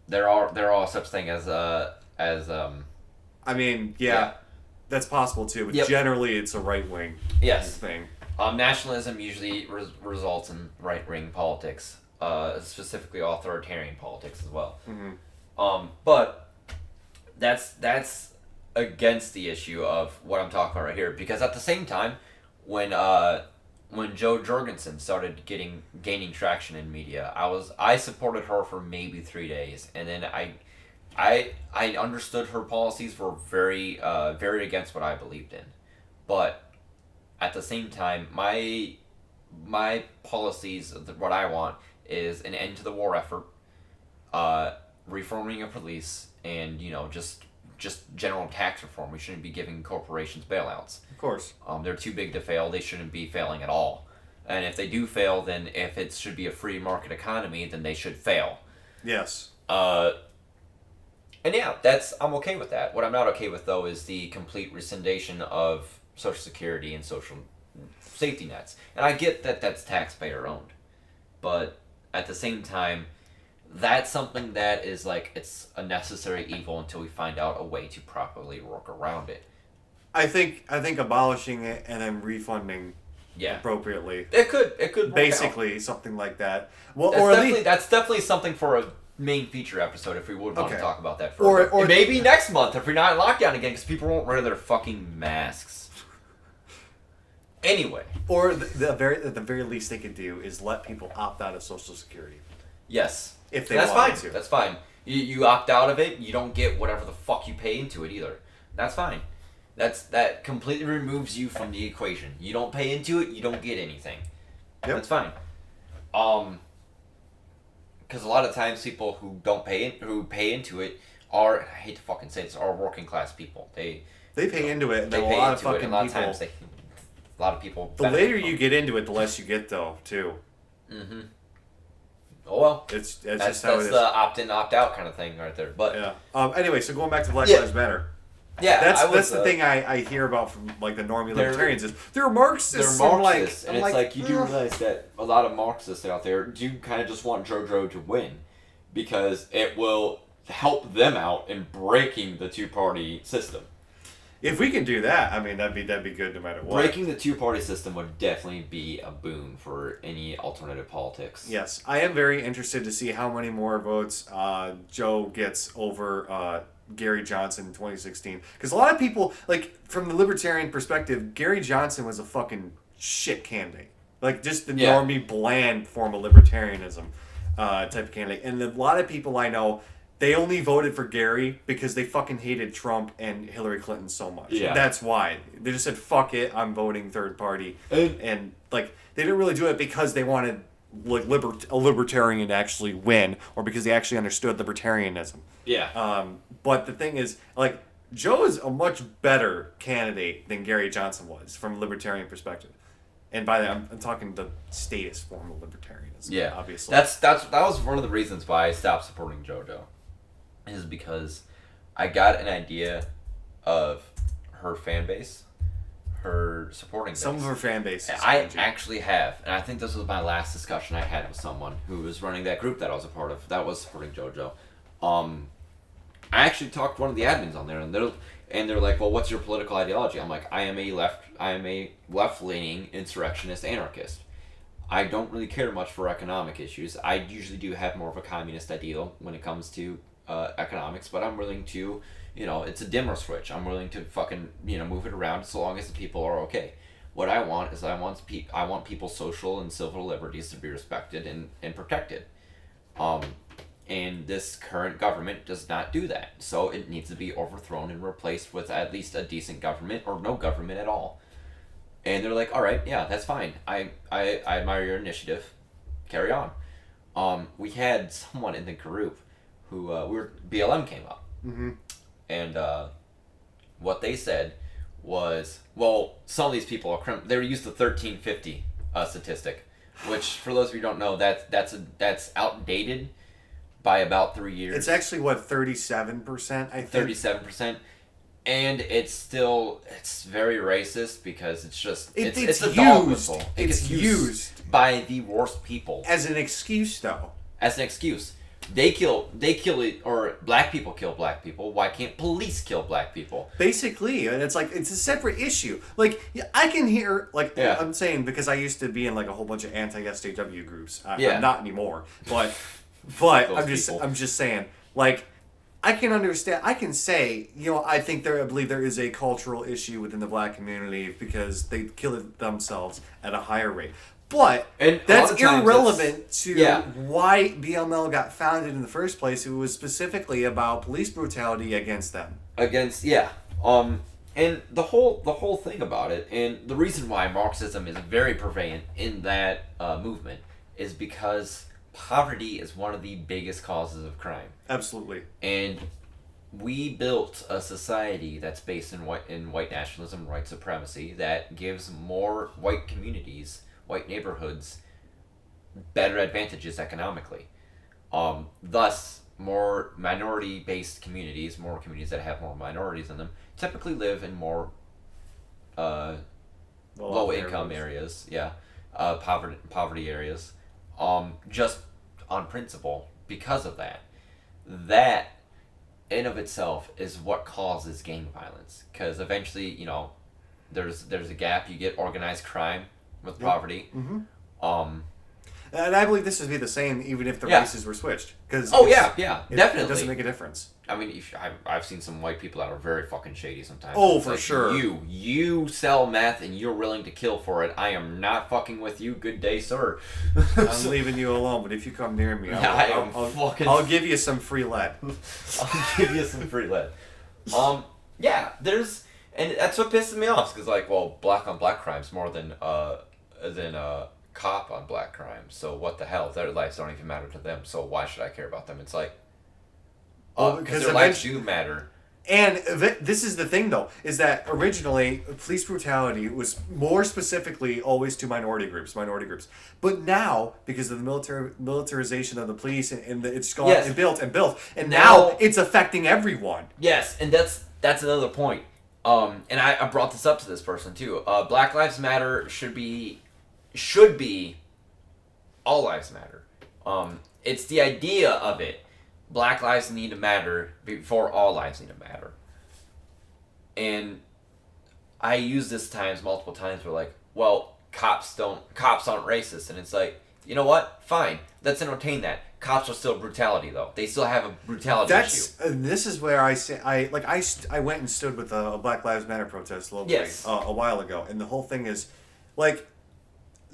[SPEAKER 2] There are such thing as
[SPEAKER 1] I mean, yeah, that's possible too, but generally it's a right wing thing.
[SPEAKER 2] Nationalism usually results in right wing politics, specifically authoritarian politics as well.
[SPEAKER 1] Mm-hmm.
[SPEAKER 2] But that's against the issue of what I'm talking about right here, because at the same time, when Jo Jorgensen started gaining traction in media, I supported her for maybe 3 days, and then I understood her policies were very very against what I believed in, but at the same time, my policies, what I want is an end to the war effort, reforming of police, and just general tax reform. We shouldn't be giving corporations bailouts.
[SPEAKER 1] Of course.
[SPEAKER 2] They're too big to fail. They shouldn't be failing at all. And if they do fail, then if it should be a free market economy, then they should fail.
[SPEAKER 1] Yes.
[SPEAKER 2] And yeah, I'm okay with that. What I'm not okay with, though, is the complete rescindation of Social Security and social safety nets. And I get that that's taxpayer owned, but at the same time, that's something that is like, it's a necessary evil until we find out a way to properly work around it.
[SPEAKER 1] I think abolishing it and then refunding
[SPEAKER 2] Yeah,
[SPEAKER 1] appropriately.
[SPEAKER 2] it could
[SPEAKER 1] Basically, something like that. Well,
[SPEAKER 2] That's
[SPEAKER 1] or at
[SPEAKER 2] definitely,
[SPEAKER 1] least
[SPEAKER 2] that's definitely something for a main feature episode if we would want to
[SPEAKER 1] Okay.
[SPEAKER 2] talk about that further.
[SPEAKER 1] Or
[SPEAKER 2] And maybe next month if we're not in lockdown again because people won't wear their fucking masks. Anyway,
[SPEAKER 1] or at the very least they could do is let people opt out of Social Security
[SPEAKER 2] yes.
[SPEAKER 1] if they
[SPEAKER 2] That's
[SPEAKER 1] wanted
[SPEAKER 2] fine.
[SPEAKER 1] to.
[SPEAKER 2] That's fine. You opt out of it, you don't get whatever the fuck you pay into it either. That's fine. That completely removes you from the equation. You don't pay into it, you don't get anything.
[SPEAKER 1] Yep.
[SPEAKER 2] That's fine. Because a lot of times people who pay into it are, I hate to fucking say this, are working class people. They
[SPEAKER 1] pay into it, and
[SPEAKER 2] they
[SPEAKER 1] then a
[SPEAKER 2] pay
[SPEAKER 1] lot of
[SPEAKER 2] into it.
[SPEAKER 1] fucking
[SPEAKER 2] And a lot of
[SPEAKER 1] people.
[SPEAKER 2] times a lot of people.
[SPEAKER 1] The
[SPEAKER 2] benefit
[SPEAKER 1] later
[SPEAKER 2] from
[SPEAKER 1] you
[SPEAKER 2] it.
[SPEAKER 1] get into it, the less you get, though. Too.
[SPEAKER 2] Mm-hmm. Oh well.
[SPEAKER 1] It's
[SPEAKER 2] That's
[SPEAKER 1] just how it is.
[SPEAKER 2] the opt in, opt out kind of thing right there. But
[SPEAKER 1] Yeah. Anyway, so going back to Black
[SPEAKER 2] Yeah.
[SPEAKER 1] Lives Matter.
[SPEAKER 2] yeah,
[SPEAKER 1] That's the thing I hear about from like the normie
[SPEAKER 2] They're-
[SPEAKER 1] libertarians is they're Marxists.
[SPEAKER 2] They're
[SPEAKER 1] I'm
[SPEAKER 2] Marxists, and
[SPEAKER 1] I'm
[SPEAKER 2] it's like you do
[SPEAKER 1] "Ugh."
[SPEAKER 2] realize that a lot of Marxists out there do kind of just want JoJo to win because it will help them out in breaking the two-party system.
[SPEAKER 1] If we can do that, I mean that'd be good no matter what.
[SPEAKER 2] Breaking the two-party system would definitely be a boon for any alternative politics.
[SPEAKER 1] Yes, I am very interested to see how many more votes Joe gets over Gary Johnson in 2016. Because a lot of people, like, from the libertarian perspective, Gary Johnson was a fucking shit candidate. Like, just the
[SPEAKER 2] Yeah.
[SPEAKER 1] normie, bland form of libertarianism type of candidate. And a lot of people I know, they only voted for Gary because they fucking hated Trump and Hillary Clinton so much.
[SPEAKER 2] Yeah.
[SPEAKER 1] That's why. They just said, fuck it, I'm voting third party. And like, they didn't really do it because they wanted like a libertarian to actually win, or because they actually understood libertarianism.
[SPEAKER 2] Yeah.
[SPEAKER 1] But the thing is, like, Joe is a much better candidate than Gary Johnson was from a libertarian perspective. And by that, I'm talking the statist form of libertarianism.
[SPEAKER 2] Yeah,
[SPEAKER 1] obviously.
[SPEAKER 2] that was one of the reasons why I stopped supporting JoJo, is because I got an idea of her fan base, her supporting base.
[SPEAKER 1] Some of her fan base. Is
[SPEAKER 2] I
[SPEAKER 1] cringy.
[SPEAKER 2] actually have, and I think this was my last discussion I had with someone who was running that group that I was a part of that was supporting JoJo. I actually talked to one of the admins on there, and they're like, "Well, what's your political ideology?" I'm like, I am a left-leaning insurrectionist anarchist. I don't really care much for economic issues. I usually do have more of a communist ideal when it comes to economics, but I'm willing to, it's a dimmer switch. I'm willing to fucking, move it around so long as the people are okay. What I want is I want people's social and civil liberties to be respected and protected. And this current government does not do that. So it needs to be overthrown and replaced with at least a decent government or no government at all. And they're like, all right, yeah, that's fine. I admire your initiative. Carry on. We had someone in the group who BLM came up.
[SPEAKER 1] Mm-hmm.
[SPEAKER 2] And what they said was, well, some of these people are they were used the 1350 statistic, which for those of you who don't know, that's outdated by about 3 years.
[SPEAKER 1] It's actually, 37%, I think?
[SPEAKER 2] 37%. And it's very racist because it's just it's a dog whistle. It
[SPEAKER 1] It's
[SPEAKER 2] gets
[SPEAKER 1] used
[SPEAKER 2] by the worst people
[SPEAKER 1] as an excuse, though.
[SPEAKER 2] as an excuse. They kill it, or black people kill black people. Why can't police kill black people?
[SPEAKER 1] Basically, and it's like, it's a separate issue. Like, I can hear, like,
[SPEAKER 2] Yeah.
[SPEAKER 1] I'm saying, because I used to be in like a whole bunch of anti-SJW groups.
[SPEAKER 2] Yeah.
[SPEAKER 1] I'm not anymore, but
[SPEAKER 2] Those people.
[SPEAKER 1] I'm just saying, like, I can understand. I can say, I believe there is a cultural issue within the black community because they kill themselves at a higher rate. But
[SPEAKER 2] And a lot
[SPEAKER 1] that's
[SPEAKER 2] of times
[SPEAKER 1] irrelevant to
[SPEAKER 2] yeah.
[SPEAKER 1] why BLM got founded in the first place. It was specifically about police brutality against them.
[SPEAKER 2] Against and the whole thing about it, and the reason why Marxism is very prevalent in that movement is because poverty is one of the biggest causes of crime.
[SPEAKER 1] Absolutely.
[SPEAKER 2] And we built a society that's based in white nationalism, white supremacy, that gives more white communities white neighborhoods better advantages economically. Thus, more minority-based communities, more communities that have more minorities in them, typically live in more low-income areas. Yeah, poverty areas. Just on principle, because of that. That, in of itself, is what causes gang violence. Because eventually, there's a gap. You get organized crime with poverty.
[SPEAKER 1] Mm-hmm. And I believe this would be the same even if the races were switched. Cause
[SPEAKER 2] definitely.
[SPEAKER 1] It doesn't make a difference.
[SPEAKER 2] I mean, I've seen some white people that are very fucking shady sometimes.
[SPEAKER 1] Oh,
[SPEAKER 2] it's
[SPEAKER 1] for sure.
[SPEAKER 2] You sell meth and you're willing to kill for it. I am not fucking with you. Good day, sir.
[SPEAKER 1] I'm leaving you alone, but if you come near me, I'll give you some free lead.
[SPEAKER 2] I'll give you some free lead. Yeah, and that's what pisses me off. Because black on black crime's more than cop on black crime. So what the hell? Their lives don't even matter to them. So why should I care about them? It's like, because their lives do matter.
[SPEAKER 1] And this is the thing, though, is that originally police brutality was more specifically always to minority groups. But now, because of the militarization of the police, and it's gone and built, and now it's affecting everyone.
[SPEAKER 2] Yes, and that's another point. And I brought this up to this person too. Black Lives Matter should be all lives matter. It's the idea of it. Black lives need to matter before all lives need to matter. And I use this multiple times where cops aren't racist, and it's like, you know what? Fine. Let's entertain that. Cops are still brutality though. They still have a brutality issue.
[SPEAKER 1] This is where I say I went and stood with a Black Lives Matter protest locally a while ago, and the whole thing is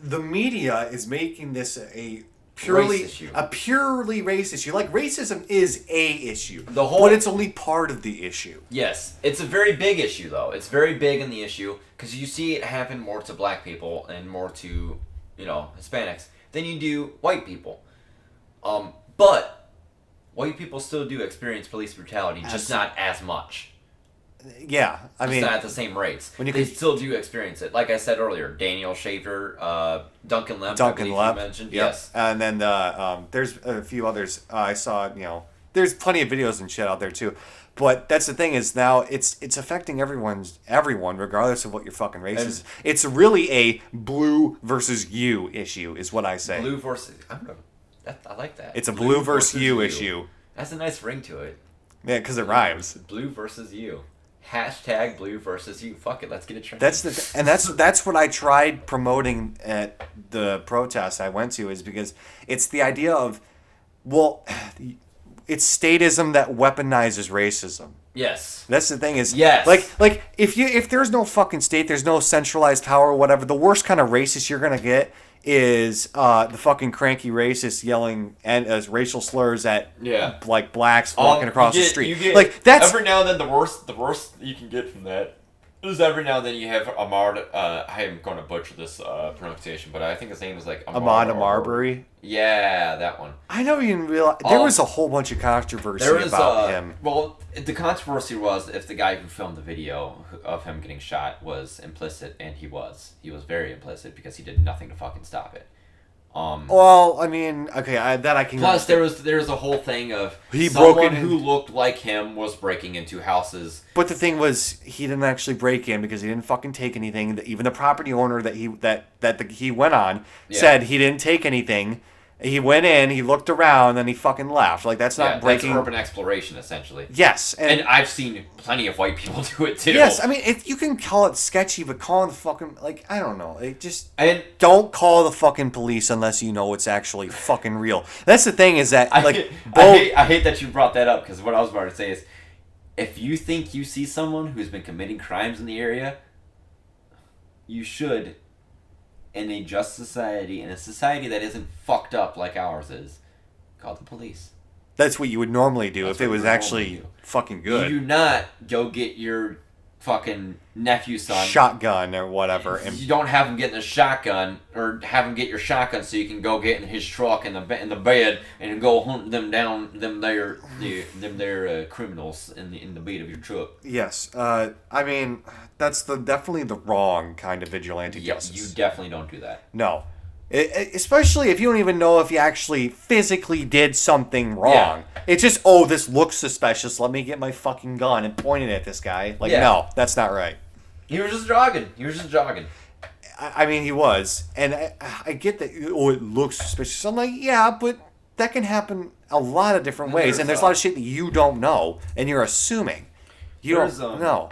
[SPEAKER 1] the media is making this a purely race issue. Racism is a issue, but it's only part of the issue.
[SPEAKER 2] Yes, it's a very big issue though. It's very big in the issue because you see it happen more to black people and more to Hispanics than you do white people. But white people still do experience police brutality, just not as much.
[SPEAKER 1] Yeah, I mean,
[SPEAKER 2] it's not at the same rates. They still do experience it. Like I said earlier, Daniel Shaver, Duncan Lemp, you mentioned. Yep. Yes.
[SPEAKER 1] And then there's a few others I saw. There's plenty of videos and shit out there too. But that's the thing is now it's affecting everyone regardless of what your fucking race is. It's really a blue versus you issue, is what I say.
[SPEAKER 2] Blue versus I like that.
[SPEAKER 1] It's a blue versus you issue.
[SPEAKER 2] That's a nice ring to it.
[SPEAKER 1] Yeah, because it rhymes.
[SPEAKER 2] Blue versus you. Hashtag blue versus you. Fuck it, let's get it trending.
[SPEAKER 1] That's what I tried promoting at the protest I went to, is because it's the idea of, it's statism that weaponizes racism.
[SPEAKER 2] Yes.
[SPEAKER 1] That's the thing is,
[SPEAKER 2] yes.
[SPEAKER 1] If there's no fucking state, there's no centralized power or whatever, the worst kind of racist you're gonna get is the fucking cranky racist yelling as racial slurs at blacks walking across the street. That's
[SPEAKER 2] every now and then the worst you can get from that is every now and then you have Ahmaud. I am going to butcher this pronunciation, but I think his name is
[SPEAKER 1] Ahmaud Marbury.
[SPEAKER 2] Yeah, that one.
[SPEAKER 1] I never even realized there was a whole bunch of controversy about him.
[SPEAKER 2] Well, the controversy was if the guy who filmed the video of him getting shot was implicit, and he was very implicit because he did nothing to fucking stop it.
[SPEAKER 1] Well, I mean, okay, I can.
[SPEAKER 2] Plus, there was a whole thing of someone who looked like him was breaking into houses.
[SPEAKER 1] But the thing was, he didn't actually break in because he didn't fucking take anything. Even the property owner that he went on said he didn't take anything. He went in, he looked around, then he fucking left. That's not breaking.
[SPEAKER 2] That's urban exploration, essentially.
[SPEAKER 1] Yes.
[SPEAKER 2] And I've seen plenty of white people do it, too.
[SPEAKER 1] Yes, I mean, if you can call it sketchy, but calling the fucking, I don't know. Don't call the fucking police unless you know it's actually fucking real. That's the thing is that,
[SPEAKER 2] I hate that you brought that up, because what I was about to say is, if you think you see someone who's been committing crimes in the area, you should, in a just society, in a society that isn't fucked up like ours is, call the police.
[SPEAKER 1] That's what you would normally do if it was actually fucking good.
[SPEAKER 2] You do not go get your fucking nephew's son.
[SPEAKER 1] Shotgun or whatever. And
[SPEAKER 2] You don't have him getting a shotgun, or have him get your shotgun so you can go get in his truck in the bed and go hunt them down, them there criminals in the bed of your truck.
[SPEAKER 1] yes, I mean that's definitely the wrong kind of vigilante
[SPEAKER 2] Yes,
[SPEAKER 1] justice.
[SPEAKER 2] you definitely don't do that.
[SPEAKER 1] No. Especially if you don't even know if you actually physically did something wrong. It's just, oh, this looks suspicious. Let me get my fucking gun and point it at this guy. Like,
[SPEAKER 2] Yeah.
[SPEAKER 1] no, that's not right.
[SPEAKER 2] He was just jogging.
[SPEAKER 1] I mean, he was. And I get that, oh, it looks suspicious. I'm like, yeah, but that can happen a lot of different ways. And there's a lot of shit that you don't know, and you're assuming. You
[SPEAKER 2] There's,
[SPEAKER 1] don't know.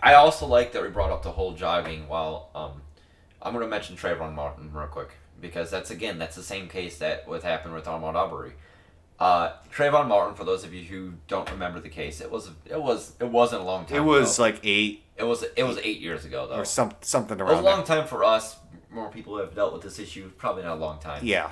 [SPEAKER 2] I also like that we brought up the whole jogging while I'm going to mention Trayvon Martin real quick, because that's the same case that happened with Ahmaud Arbery. Trayvon Martin, for those of you who don't remember the case, it wasn't a long time
[SPEAKER 1] It
[SPEAKER 2] ago.
[SPEAKER 1] was like 8
[SPEAKER 2] It was 8 years ago though.
[SPEAKER 1] or something
[SPEAKER 2] It was a
[SPEAKER 1] around
[SPEAKER 2] long
[SPEAKER 1] there.
[SPEAKER 2] time for us. More people have dealt with this issue. Probably not a long time.
[SPEAKER 1] Yeah.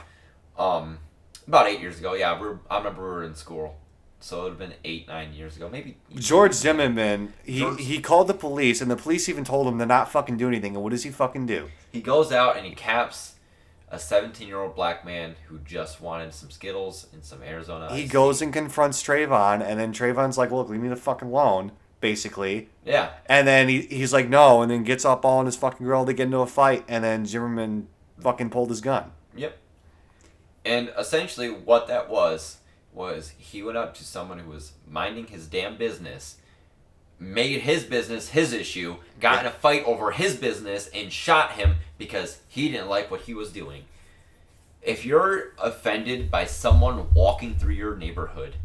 [SPEAKER 2] About 8 years ago. Yeah, I remember we were in school, so it would have been 8-9 years ago, maybe.
[SPEAKER 1] George Zimmerman,
[SPEAKER 2] George-
[SPEAKER 1] he called the police, and the police even told him to not fucking do anything. And what does he fucking do?
[SPEAKER 2] He goes out and he caps a 17-year-old black man who just wanted some Skittles and some Arizona
[SPEAKER 1] He
[SPEAKER 2] iced
[SPEAKER 1] goes
[SPEAKER 2] tea.
[SPEAKER 1] and confronts Trayvon, and then Trayvon's like, look, leave me the fucking alone, basically.
[SPEAKER 2] Yeah.
[SPEAKER 1] And then he's like, no, and then gets up all in his fucking grill to get into a fight, and then Zimmerman fucking pulled his gun.
[SPEAKER 2] Yep. And essentially what that was he went up to someone who was minding his damn business, made his business his issue, got in a fight over his business, and shot him because he didn't like what he was doing. If you're offended by someone walking through your neighborhood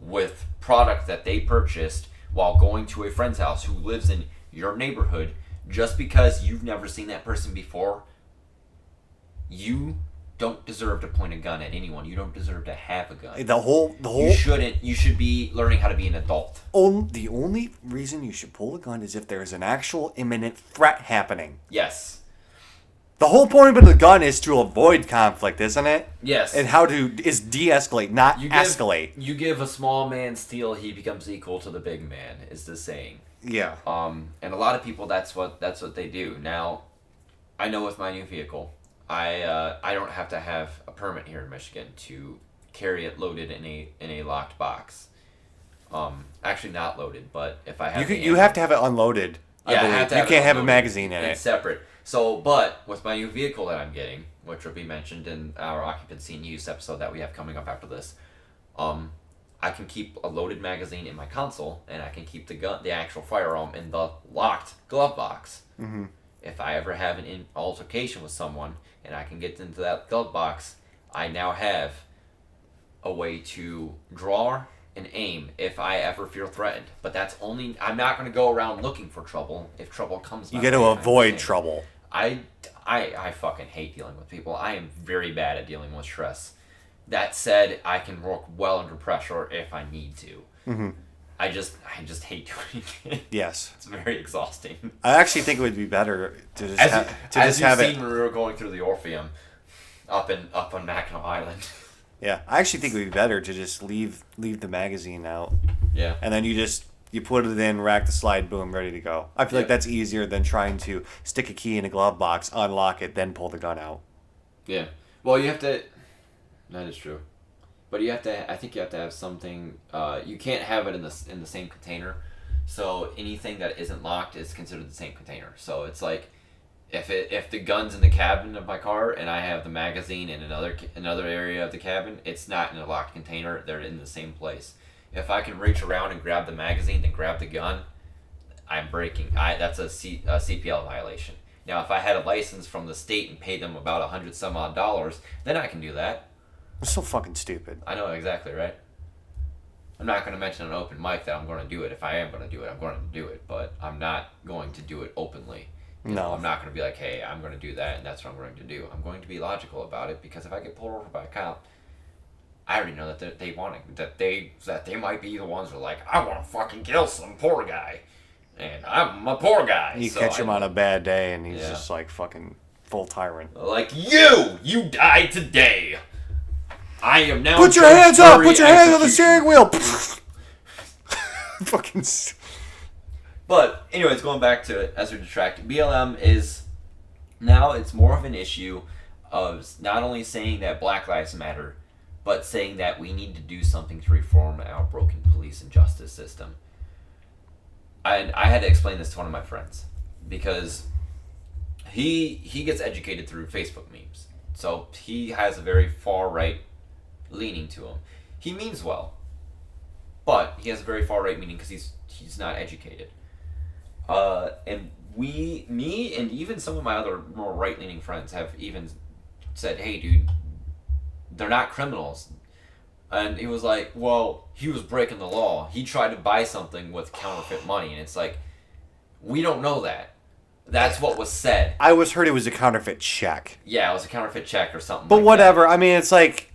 [SPEAKER 2] with product that they purchased while going to a friend's house who lives in your neighborhood, just because you've never seen that person before, you don't deserve to point a gun at anyone. You don't deserve to have a gun.
[SPEAKER 1] The whole
[SPEAKER 2] You shouldn't. You should be learning how to be an adult.
[SPEAKER 1] the only reason you should pull a gun is if there's an actual imminent threat happening.
[SPEAKER 2] Yes.
[SPEAKER 1] The whole point of the gun is to avoid conflict, isn't it?
[SPEAKER 2] Yes.
[SPEAKER 1] And how to is de-escalate, not escalate.
[SPEAKER 2] You give a small man steel, he becomes equal to the big man, is the saying.
[SPEAKER 1] Yeah.
[SPEAKER 2] And a lot of people, that's what they do. Now, I know with my new vehicle, I don't have to have a permit here in Michigan to carry it loaded in a locked box. Actually not loaded, but if I have
[SPEAKER 1] You have to have it unloaded. I
[SPEAKER 2] I
[SPEAKER 1] believe.
[SPEAKER 2] have to
[SPEAKER 1] You
[SPEAKER 2] have it
[SPEAKER 1] can't have a
[SPEAKER 2] unloaded.
[SPEAKER 1] magazine in
[SPEAKER 2] It's
[SPEAKER 1] it.
[SPEAKER 2] separate. So, but with my new vehicle that I'm getting, which will be mentioned in our occupancy and use episode that we have coming up after this, I can keep a loaded magazine in my console, and I can keep the actual firearm in the locked glove box.
[SPEAKER 1] Mm-hmm.
[SPEAKER 2] If I ever have an altercation with someone and I can get into that glove box, I now have a way to draw and aim if I ever feel threatened. But that's only, I'm not going to go around looking for trouble if trouble comes my
[SPEAKER 1] You got to
[SPEAKER 2] way, I
[SPEAKER 1] avoid
[SPEAKER 2] understand.
[SPEAKER 1] trouble.
[SPEAKER 2] I fucking hate dealing with people. I am very bad at dealing with stress. That said, I can work well under pressure if I need to.
[SPEAKER 1] Mm-hmm.
[SPEAKER 2] I just hate doing it.
[SPEAKER 1] Yes.
[SPEAKER 2] It's very exhausting.
[SPEAKER 1] I actually think it would be better to just
[SPEAKER 2] As
[SPEAKER 1] have
[SPEAKER 2] you've
[SPEAKER 1] it.
[SPEAKER 2] seen when we were going through the Orpheum up on Mackinac Island.
[SPEAKER 1] Yeah, I actually think it would be better to just leave the magazine out,
[SPEAKER 2] Yeah.
[SPEAKER 1] and then you put it in, rack the slide, boom, ready to go. I feel like
[SPEAKER 2] Yeah.
[SPEAKER 1] that's easier than trying to stick a key in a glove box, unlock it, then pull the gun out.
[SPEAKER 2] Yeah. Well, you have to. That is true, but you have to. I think you have to have something. You can't have it in the same container. So anything that isn't locked is considered the same container. So it's like, if the gun's in the cabin of my car and I have the magazine in another area of the cabin, it's not in a locked container. They're in the same place. If I can reach around and grab the magazine, then grab the gun, I'm breaking. That's a CPL violation. Now, if I had a license from the state and paid them about $100 some odd, then I can do that.
[SPEAKER 1] It's so fucking stupid.
[SPEAKER 2] I know exactly, right? I'm not going to mention an open mic that I'm going to do it. If I am going to do it, I'm going to do it. But I'm not going to do it openly. You know,
[SPEAKER 1] No.
[SPEAKER 2] I'm not going to be like, hey, I'm going to do that, and that's what I'm going to do. I'm going to be logical about it, because if I get pulled over by a cop, I already know that they want it, that they might be the ones who are like, I want to fucking kill some poor guy, and I'm a poor guy.
[SPEAKER 1] You
[SPEAKER 2] so
[SPEAKER 1] catch him
[SPEAKER 2] I-
[SPEAKER 1] on a bad day, and he's
[SPEAKER 2] Yeah.
[SPEAKER 1] just like fucking full tyrant.
[SPEAKER 2] like, you died today. I am now.
[SPEAKER 1] Put your
[SPEAKER 2] Judge
[SPEAKER 1] hands up!
[SPEAKER 2] Jury
[SPEAKER 1] Put your hands on the
[SPEAKER 2] Executioner."
[SPEAKER 1] steering wheel! Fucking.
[SPEAKER 2] But anyways, going back to it as we detract, BLM is now it's more of an issue of not only saying that Black Lives Matter, but saying that we need to do something to reform our broken police and justice system. I had to explain this to one of my friends because he gets educated through Facebook memes. So he has a very far right leaning to him. He means well, but he has a very far right meaning because he's not educated. And me, and even some of my other more right leaning friends have even said, "Hey, dude, they're not criminals." And he was like, "Well, he was breaking the law. He tried to buy something with counterfeit money." And it's like, we don't know that. That's what was said.
[SPEAKER 1] I was heard it was a counterfeit check.
[SPEAKER 2] Yeah, it was a counterfeit check or something.
[SPEAKER 1] But
[SPEAKER 2] like
[SPEAKER 1] whatever.
[SPEAKER 2] That.
[SPEAKER 1] I mean, it's like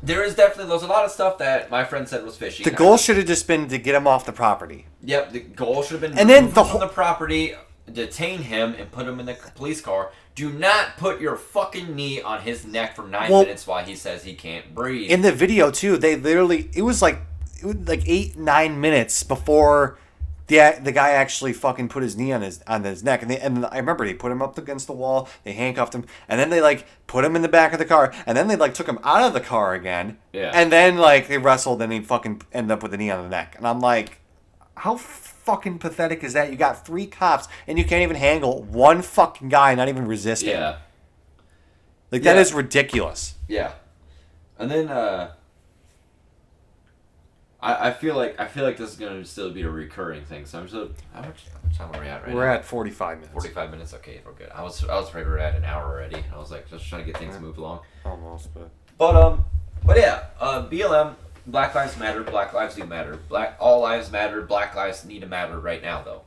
[SPEAKER 2] there's a lot of stuff that my friend said was fishy.
[SPEAKER 1] the goal should have just been to get him off the property.
[SPEAKER 2] Yep, the goal should have been
[SPEAKER 1] and then
[SPEAKER 2] from the property, detain him, and put him in the police car. Do not put your fucking knee on his neck for 9 minutes while he says he can't breathe.
[SPEAKER 1] In the video too, they literally it was like 8-9 minutes before the guy actually fucking put his knee on his neck, and I remember they put him up against the wall, they handcuffed him, and then they like put him in the back of the car, and then they like took him out of the car again, and then like they wrestled, and he fucking ended up with the knee on the neck, and I'm like, how fucking pathetic is that? You got 3 cops, and you can't even handle one fucking guy, not even resisting.
[SPEAKER 2] Yeah.
[SPEAKER 1] Like that is ridiculous.
[SPEAKER 2] Yeah. And then I feel like this is gonna still be a recurring thing. So I'm just how much time are we at right now?
[SPEAKER 1] We're at 45 minutes.
[SPEAKER 2] 45 minutes. Okay, we're good. I was afraid we were at an hour already. I was like just trying to get things to move along.
[SPEAKER 1] Almost,
[SPEAKER 2] but yeah, BLM, Black Lives Matter, Black Lives do matter. All lives matter. Black lives need to matter right now though.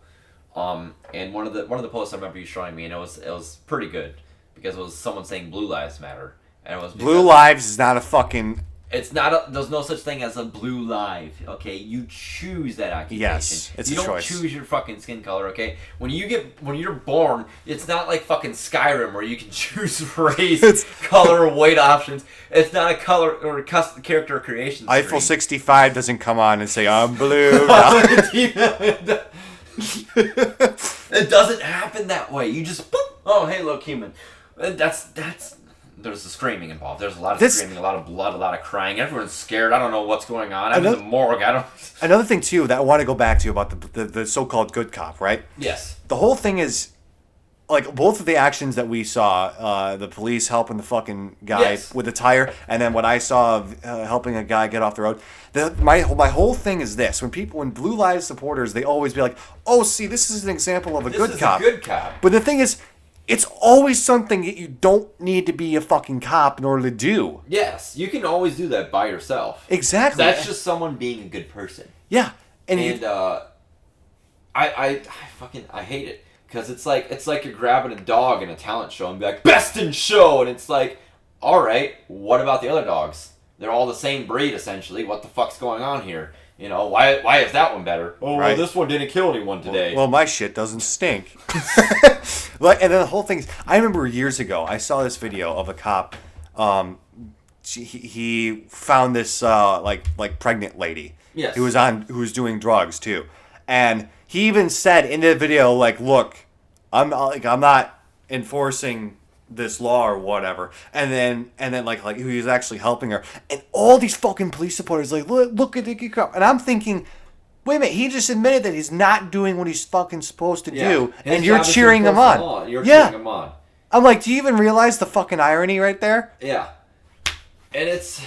[SPEAKER 2] And one of the posts I remember you showing me, and it was pretty good because it was someone saying Blue Lives Matter, and it was
[SPEAKER 1] Blue Lives is not a fucking.
[SPEAKER 2] It's not. There's no such thing as a blue life. Okay, you choose that occupation.
[SPEAKER 1] Yes, it's
[SPEAKER 2] you
[SPEAKER 1] a
[SPEAKER 2] don't
[SPEAKER 1] choice.
[SPEAKER 2] choose your fucking skin color. Okay, when you're born, it's not like fucking Skyrim where you can choose race, color, weight options. It's not a color or custom character creation.
[SPEAKER 1] Eiffel 65 doesn't come on and say I'm blue.
[SPEAKER 2] It doesn't happen that way. You just boop, oh hey look human. That's. There's the screaming involved. There's a lot of screaming, a lot of blood, a lot of crying. Everyone's scared. I don't know what's going on. I'm in the morgue. I don't.
[SPEAKER 1] Another thing too that I want to go back to about the so-called good cop, right?
[SPEAKER 2] Yes.
[SPEAKER 1] The whole thing is, like, both of the actions that we saw, the police helping the fucking guy with the tire, and then what I saw of helping a guy get off the road. My whole thing is this: when Blue Lives supporters, they always be like, "Oh, see, this is an example of a good cop."
[SPEAKER 2] This is a good cop.
[SPEAKER 1] But the thing is, it's always something that you don't need to be a fucking cop in order to do.
[SPEAKER 2] Yes, you can always do that by yourself.
[SPEAKER 1] Exactly.
[SPEAKER 2] That's just someone being a good person.
[SPEAKER 1] Yeah,
[SPEAKER 2] and I fucking hate it because it's like you're grabbing a dog in a talent show and be like best in show, and it's like, all right, what about the other dogs? They're all the same breed essentially. What the fuck's going on here? You know, why is that one better? Oh, right. Well, this one didn't kill anyone today.
[SPEAKER 1] Well, my shit doesn't stink. Like, and then the whole thing is, I remember years ago, I saw this video of a cop. He found this like pregnant lady.
[SPEAKER 2] Yes.
[SPEAKER 1] Who was doing drugs too, and he even said in the video, like, "Look, I'm not enforcing this law or whatever," and then like he was actually helping her, and all these fucking police supporters like, look at the cop, and I'm thinking, wait a minute, he just admitted that he's not doing what he's fucking supposed to do, and you're cheering him on.
[SPEAKER 2] You're cheering him on.
[SPEAKER 1] I'm like, do you even realize the fucking irony right there?
[SPEAKER 2] Yeah, and it's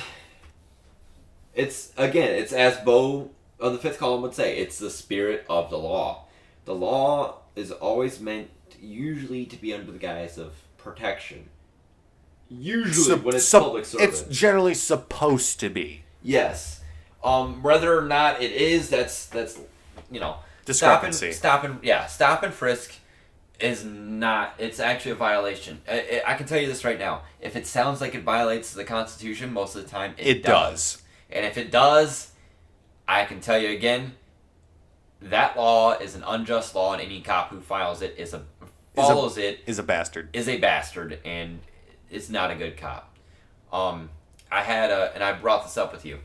[SPEAKER 2] again, it's as Bo of the Fifth Column would say, it's the spirit of the law. The law is always meant usually to be under the guise of protection. Usually when it's public service.
[SPEAKER 1] It's generally supposed to be.
[SPEAKER 2] Yes. Whether or not it is, that's you know,
[SPEAKER 1] discrepancy.
[SPEAKER 2] Stop and frisk is not. It's actually a violation. I can tell you this right now. If it sounds like it violates the Constitution, most of the time it does. And if it does, I can tell you again, that law is an unjust law, and any cop who follows it is a bastard. Is a bastard, and is not a good cop. I had and I brought this up with you.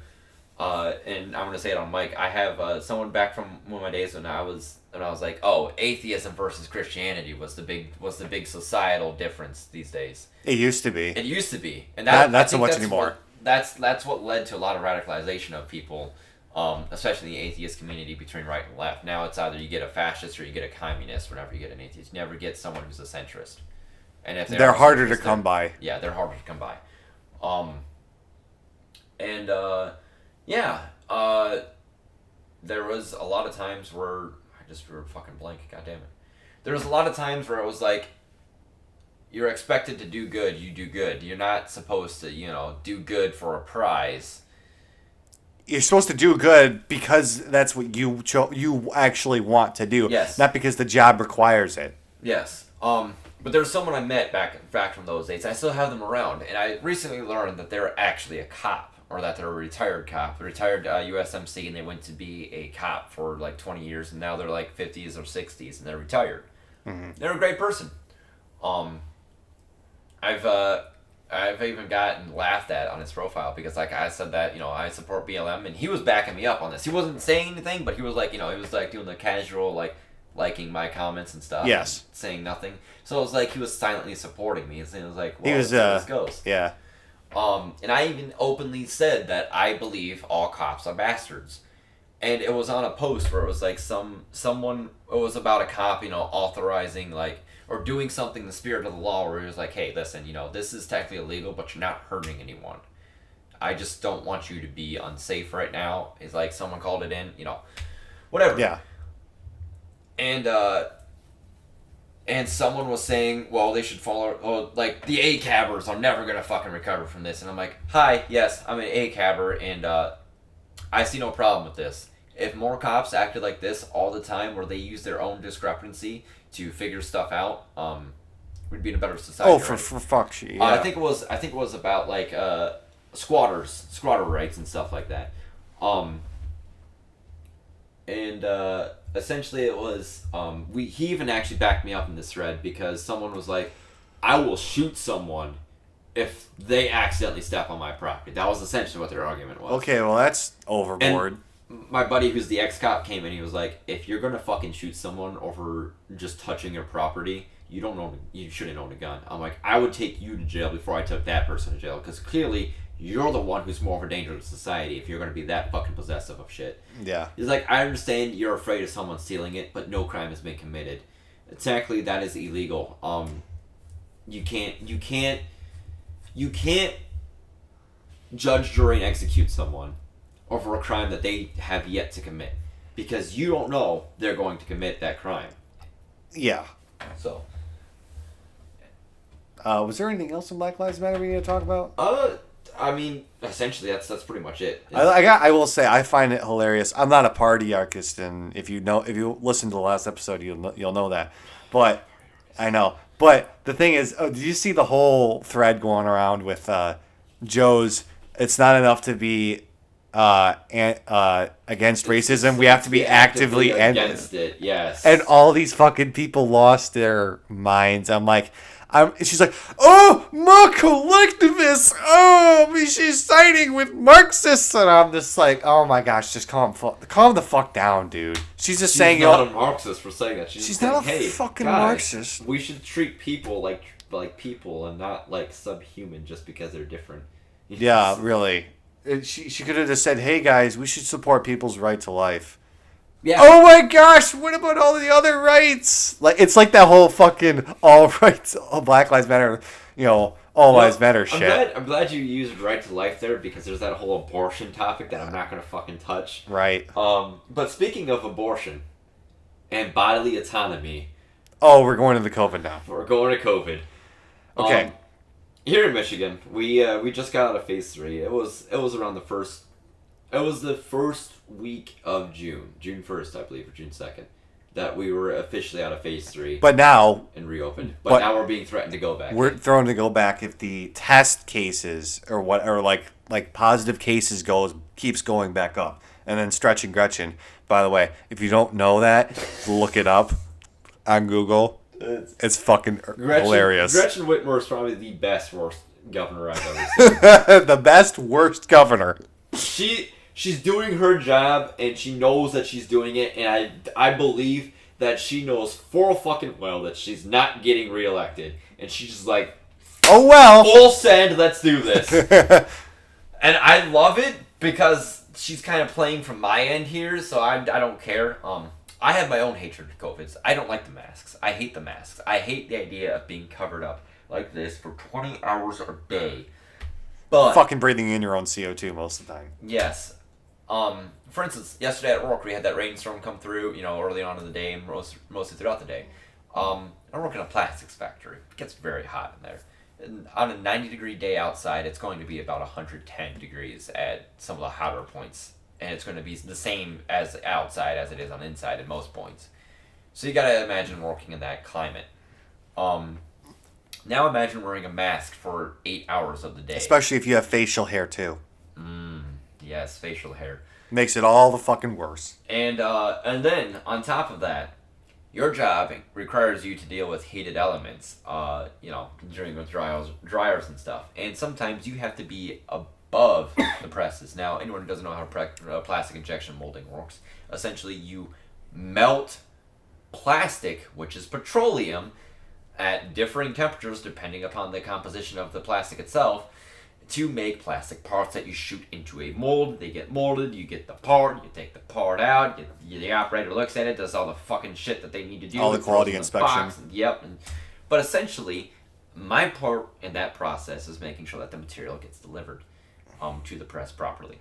[SPEAKER 2] and I'm gonna say it on mic. I have someone back from one of my days when I was like, oh, atheism versus Christianity was the big societal difference these days.
[SPEAKER 1] It used to be.
[SPEAKER 2] It used to be, and
[SPEAKER 1] Not so much anymore.
[SPEAKER 2] That's what led to a lot of radicalization of people, especially in the atheist community between right and left. Now it's either you get a fascist or you get a communist. Whenever you get an atheist, you never get someone who's a centrist. And if
[SPEAKER 1] they're harder to come by.
[SPEAKER 2] Yeah, they're harder to come by. There was a lot of times where I just drew a fucking blank. God damn it. There was a lot of times where it was like, you're expected to do good. You do good. You're not supposed to, do good for a prize.
[SPEAKER 1] You're supposed to do good because that's what you actually want to do.
[SPEAKER 2] Yes.
[SPEAKER 1] Not because the job requires it.
[SPEAKER 2] Yes. But there was someone I met back from those days. I still have them around, and I recently learned that they're actually a cop, or that they're a retired cop, a retired USMC, and they went to be a cop for like 20 years, and now they're like 50s or 60s, and they're retired. Mm-hmm. They're a great person. I've even gotten laughed at on his profile because like I said that I support BLM, and he was backing me up on this. He wasn't saying anything, but he was like he was like doing the casual liking my comments and stuff.
[SPEAKER 1] Yes.
[SPEAKER 2] And saying nothing. So it was like he was silently supporting me, and it was like, well,
[SPEAKER 1] he was
[SPEAKER 2] let's see how this goes.
[SPEAKER 1] Yeah.
[SPEAKER 2] And I even openly said that I believe all cops are bastards. And it was on a post where it was like someone, it was about a cop, authorizing or doing something in the spirit of the law where he was like, hey, listen, this is technically illegal, but you're not hurting anyone. I just don't want you to be unsafe right now. It's like someone called it in, whatever.
[SPEAKER 1] Yeah.
[SPEAKER 2] And someone was saying, well, they should follow, the ACABers are never going to fucking recover from this. And I'm like, hi, yes, I'm an ACABer, and I see no problem with this. If more cops acted like this all the time, where they use their own discrepancy to figure stuff out, we'd be in a better society.
[SPEAKER 1] Oh, for fuck's sake, yeah.
[SPEAKER 2] I think it was about squatter rights and stuff like that. Essentially it was he even actually backed me up in this thread because someone was like, I will shoot someone if they accidentally step on my property. That was essentially what their argument was.
[SPEAKER 1] Okay, well that's overboard.
[SPEAKER 2] And my buddy who's the ex-cop came in, he was like, if you're gonna fucking shoot someone over just touching your property, you shouldn't own a gun. I'm like, I would take you to jail before I took that person to jail, because clearly you're the one who's more of a danger to society if you're going to be that fucking possessive of shit.
[SPEAKER 1] Yeah.
[SPEAKER 2] He's like, I understand you're afraid of someone stealing it, but no crime has been committed. Technically, that is illegal. You can't judge, jury, and execute someone over a crime that they have yet to commit, because you don't know they're going to commit that crime.
[SPEAKER 1] Yeah.
[SPEAKER 2] So.
[SPEAKER 1] Was there anything else in Black Lives Matter we need to talk about?
[SPEAKER 2] I mean, essentially, that's pretty much it.
[SPEAKER 1] I will say I find it hilarious. I'm not a party artist, and if you listen to the last episode, you'll know that. But I know. But the thing is, did you see the whole thread going around with Joe's? It's not enough to be against racism. We have to be actively
[SPEAKER 2] against it. Yes.
[SPEAKER 1] And all these fucking people lost their minds. I'm like. She's like, oh, more collectivists. Oh, she's siding with Marxists. And I'm just like, oh my gosh, just calm the fuck down, dude. She's saying,
[SPEAKER 2] not a Marxist for saying that.
[SPEAKER 1] She's
[SPEAKER 2] saying,
[SPEAKER 1] not a
[SPEAKER 2] hey,
[SPEAKER 1] fucking
[SPEAKER 2] guys,
[SPEAKER 1] Marxist.
[SPEAKER 2] We should treat people like people and not like subhuman just because they're different.
[SPEAKER 1] Yeah, really. She could have just said, hey guys, we should support people's right to life. Yeah. Oh my gosh, what about all the other rights? It's like that whole fucking all rights, all Black Lives Matter, all lives matter shit.
[SPEAKER 2] I'm glad you used right to life there, because there's that whole abortion topic that I'm not going to fucking touch.
[SPEAKER 1] Right.
[SPEAKER 2] But speaking of abortion and bodily autonomy.
[SPEAKER 1] Oh, we're going to the COVID now.
[SPEAKER 2] We're going to COVID.
[SPEAKER 1] Okay.
[SPEAKER 2] Here in Michigan, we just got out of phase 3. It was around the first. It was the first week of June 1st, I believe, or June 2nd, that we were officially out of phase 3.
[SPEAKER 1] But now...
[SPEAKER 2] And reopened. But now we're being threatened to go back.
[SPEAKER 1] We're threatened to go back if the test cases, or positive cases keeps going back up. And then Stretch and Gretchen, by the way, if you don't know that, look it up on Google. It's fucking hilarious.
[SPEAKER 2] Gretchen Whitmer is probably the best, worst governor I've ever seen.
[SPEAKER 1] The best, worst governor.
[SPEAKER 2] she's doing her job, and she knows that she's doing it, and I believe that she knows full fucking well that she's not getting reelected, and she's just like,
[SPEAKER 1] oh well.
[SPEAKER 2] full send, let's do this. And I love it because she's kind of playing from my end here, so I don't care. I have my own hatred of COVID. I don't like the masks. I hate the masks. I hate the idea of being covered up like this for 20 hours a day. But
[SPEAKER 1] Fucking breathing in your own CO2 most of the time.
[SPEAKER 2] yes. For instance, yesterday at work we had that rainstorm come through, early on in the day and mostly throughout the day. I work in a plastics factory. It gets very hot in there. And on a 90-degree day outside, it's going to be about 110 degrees at some of the hotter points. And it's going to be the same as outside as it is on inside at most points. So you gotta imagine working in that climate. Now imagine wearing a mask for 8 hours of the day.
[SPEAKER 1] Especially if you have facial hair too.
[SPEAKER 2] Yes, facial hair.
[SPEAKER 1] Makes it all the fucking worse.
[SPEAKER 2] And then on top of that, your job requires you to deal with heated elements. During the dryers and stuff. And sometimes you have to be above the presses. Now, anyone who doesn't know how plastic injection molding works, essentially you melt plastic, which is petroleum, at differing temperatures depending upon the composition of the plastic itself, to make plastic parts that you shoot into a mold. They get molded, you get the part, you take the part out, the operator looks at it, does all the fucking shit that they need to do.
[SPEAKER 1] All the quality inspection.
[SPEAKER 2] But essentially, my part in that process is making sure that the material gets delivered to the press properly.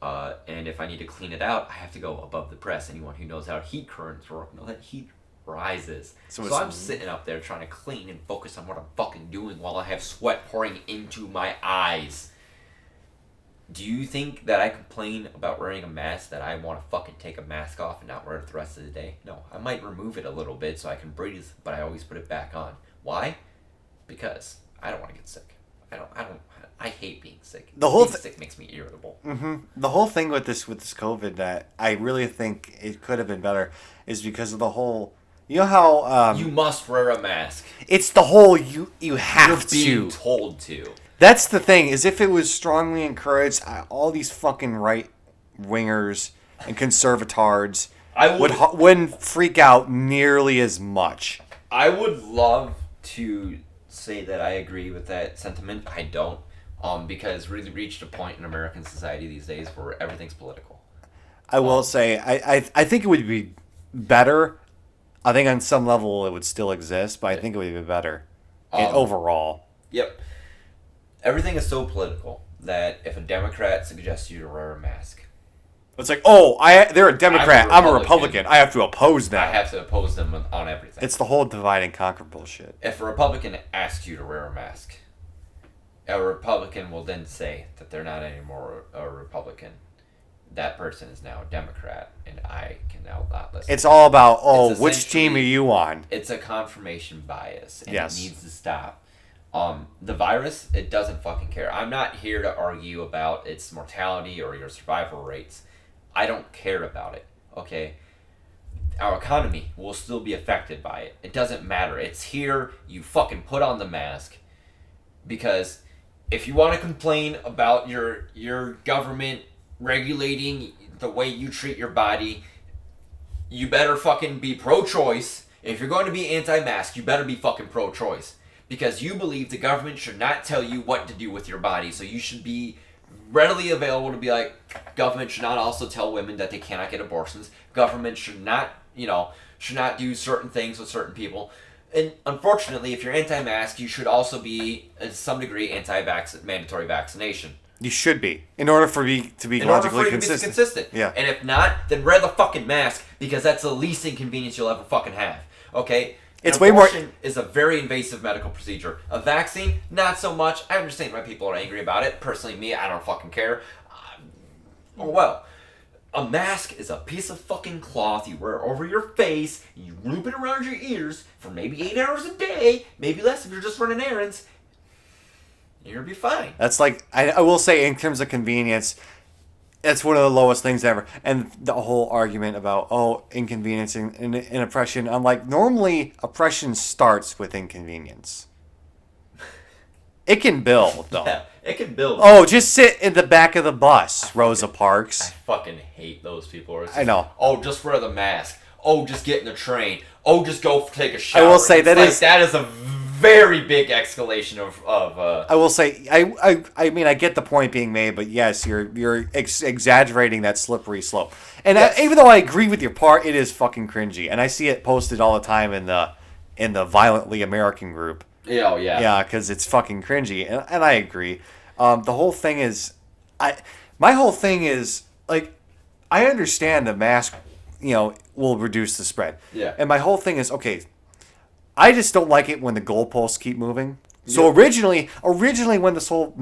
[SPEAKER 2] And if I need to clean it out, I have to go above the press. Anyone who knows how heat currents work knows that heat rises. So I'm sitting up there trying to clean and focus on what I'm fucking doing while I have sweat pouring into my eyes. Do you think that I complain about wearing a mask that I want to fucking take a mask off and not wear it the rest of the day? No, I might remove it a little bit so I can breathe, but I always put it back on. Why? Because I don't want to get sick. I hate being sick. Being sick makes me irritable.
[SPEAKER 1] Mm-hmm. The whole thing with this COVID that I really think it could have been better is because of the whole. You know how
[SPEAKER 2] you must wear a mask.
[SPEAKER 1] It's the whole you have
[SPEAKER 2] You're being told to.
[SPEAKER 1] That's the thing. Is if it was strongly encouraged, all these fucking right wingers and conservatards wouldn't freak out nearly as much.
[SPEAKER 2] I would love to say that I agree with that sentiment. I don't, because we've reached a point in American society these days where everything's political.
[SPEAKER 1] I will say I think it would be better. I think on some level it would still exist, but I think it would be better overall.
[SPEAKER 2] Yep. Everything is so political that if a Democrat suggests you to wear a mask,
[SPEAKER 1] it's like, they're a Democrat. I'm a Republican. I have to oppose them.
[SPEAKER 2] I have to oppose them on everything.
[SPEAKER 1] It's the whole divide and conquer bullshit.
[SPEAKER 2] If a Republican asks you to wear a mask, a Republican will then say that they're not anymore a Republican. That person is now a Democrat, and I can now not listen.
[SPEAKER 1] It's all about, which team are you on?
[SPEAKER 2] It's a confirmation bias, and
[SPEAKER 1] yes.
[SPEAKER 2] It needs to stop. The virus, it doesn't fucking care. I'm not here to argue about its mortality or your survival rates. I don't care about it, okay? Our economy will still be affected by it. It doesn't matter. It's here. You fucking put on the mask. Because if you want to complain about your government regulating the way you treat your body, you better fucking be pro-choice. If you're going to be anti-mask, you better be fucking pro-choice. Because you believe the government should not tell you what to do with your body. So you should be readily available to be like, government should not also tell women that they cannot get abortions. Government should not, should not do certain things with certain people. And unfortunately, if you're anti-mask, you should also be, to some degree, mandatory vaccination.
[SPEAKER 1] You should be, in order for me to be logically consistent.
[SPEAKER 2] Yeah. And if not, then wear the fucking mask, because that's the least inconvenience you'll ever fucking have. Okay?
[SPEAKER 1] It's way more.
[SPEAKER 2] Is a very invasive medical procedure. A vaccine, not so much. I understand why people are angry about it. Personally, me, I don't fucking care. A mask is a piece of fucking cloth you wear over your face, you loop it around your ears for maybe 8 hours a day, maybe less if you're just running errands. You're gonna be fine.
[SPEAKER 1] That's like, I will say, in terms of convenience, it's one of the lowest things ever. And the whole argument about, inconvenience and oppression. I'm like, normally oppression starts with inconvenience. It can build, though.
[SPEAKER 2] Yeah, it can build.
[SPEAKER 1] Oh, just sit in the back of the bus, Rosa Parks.
[SPEAKER 2] I fucking hate those people. Where it's
[SPEAKER 1] I know.
[SPEAKER 2] Oh, just wear the mask. Oh, just get in the train. Oh, just go take a shower.
[SPEAKER 1] I will say that
[SPEAKER 2] is a very big escalation of.
[SPEAKER 1] I will say I mean I get the point being made, but yes, you're exaggerating that slippery slope. And
[SPEAKER 2] Yes.
[SPEAKER 1] even though I agree with your part, it is fucking cringy, and I see it posted all the time in the Violently American group.
[SPEAKER 2] Yeah, oh, yeah.
[SPEAKER 1] Yeah, because it's fucking cringy, and I agree. The whole thing is, my whole thing is like, I understand the mask, will reduce the spread.
[SPEAKER 2] Yeah.
[SPEAKER 1] And my whole thing is okay. I just don't like it when the goalposts keep moving. So
[SPEAKER 2] Yeah.
[SPEAKER 1] originally when this whole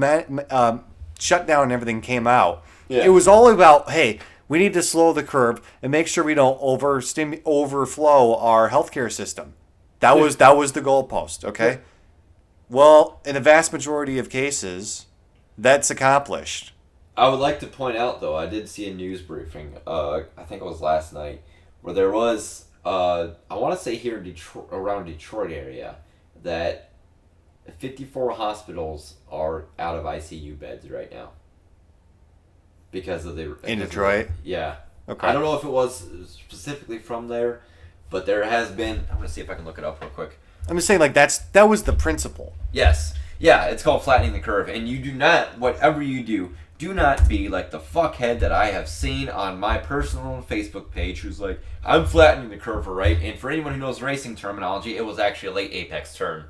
[SPEAKER 1] shutdown and everything came out,
[SPEAKER 2] Yeah.
[SPEAKER 1] it was all about, hey, we need to slow the curve and make sure we don't overflow our healthcare system. That was the goalpost. Okay.
[SPEAKER 2] Yeah.
[SPEAKER 1] Well, in the vast majority of cases, that's accomplished.
[SPEAKER 2] I would like to point out, though, I did see a news briefing, I think it was last night, where there was, I want to say here in Detroit, around Detroit area, that 54 hospitals are out of ICU beds right now. Because of the...
[SPEAKER 1] In Detroit?
[SPEAKER 2] Yeah.
[SPEAKER 1] Okay.
[SPEAKER 2] I don't know if it was specifically from there, but there has been... I'm going to see if I can look it up real quick.
[SPEAKER 1] I'm just saying, like, that was the principle.
[SPEAKER 2] Yes. Yeah, it's called flattening the curve. And you do not, whatever you do not be like the fuckhead that I have seen on my personal Facebook page who's like, I'm flattening the curve, right? And for anyone who knows racing terminology, it was actually a late apex turn.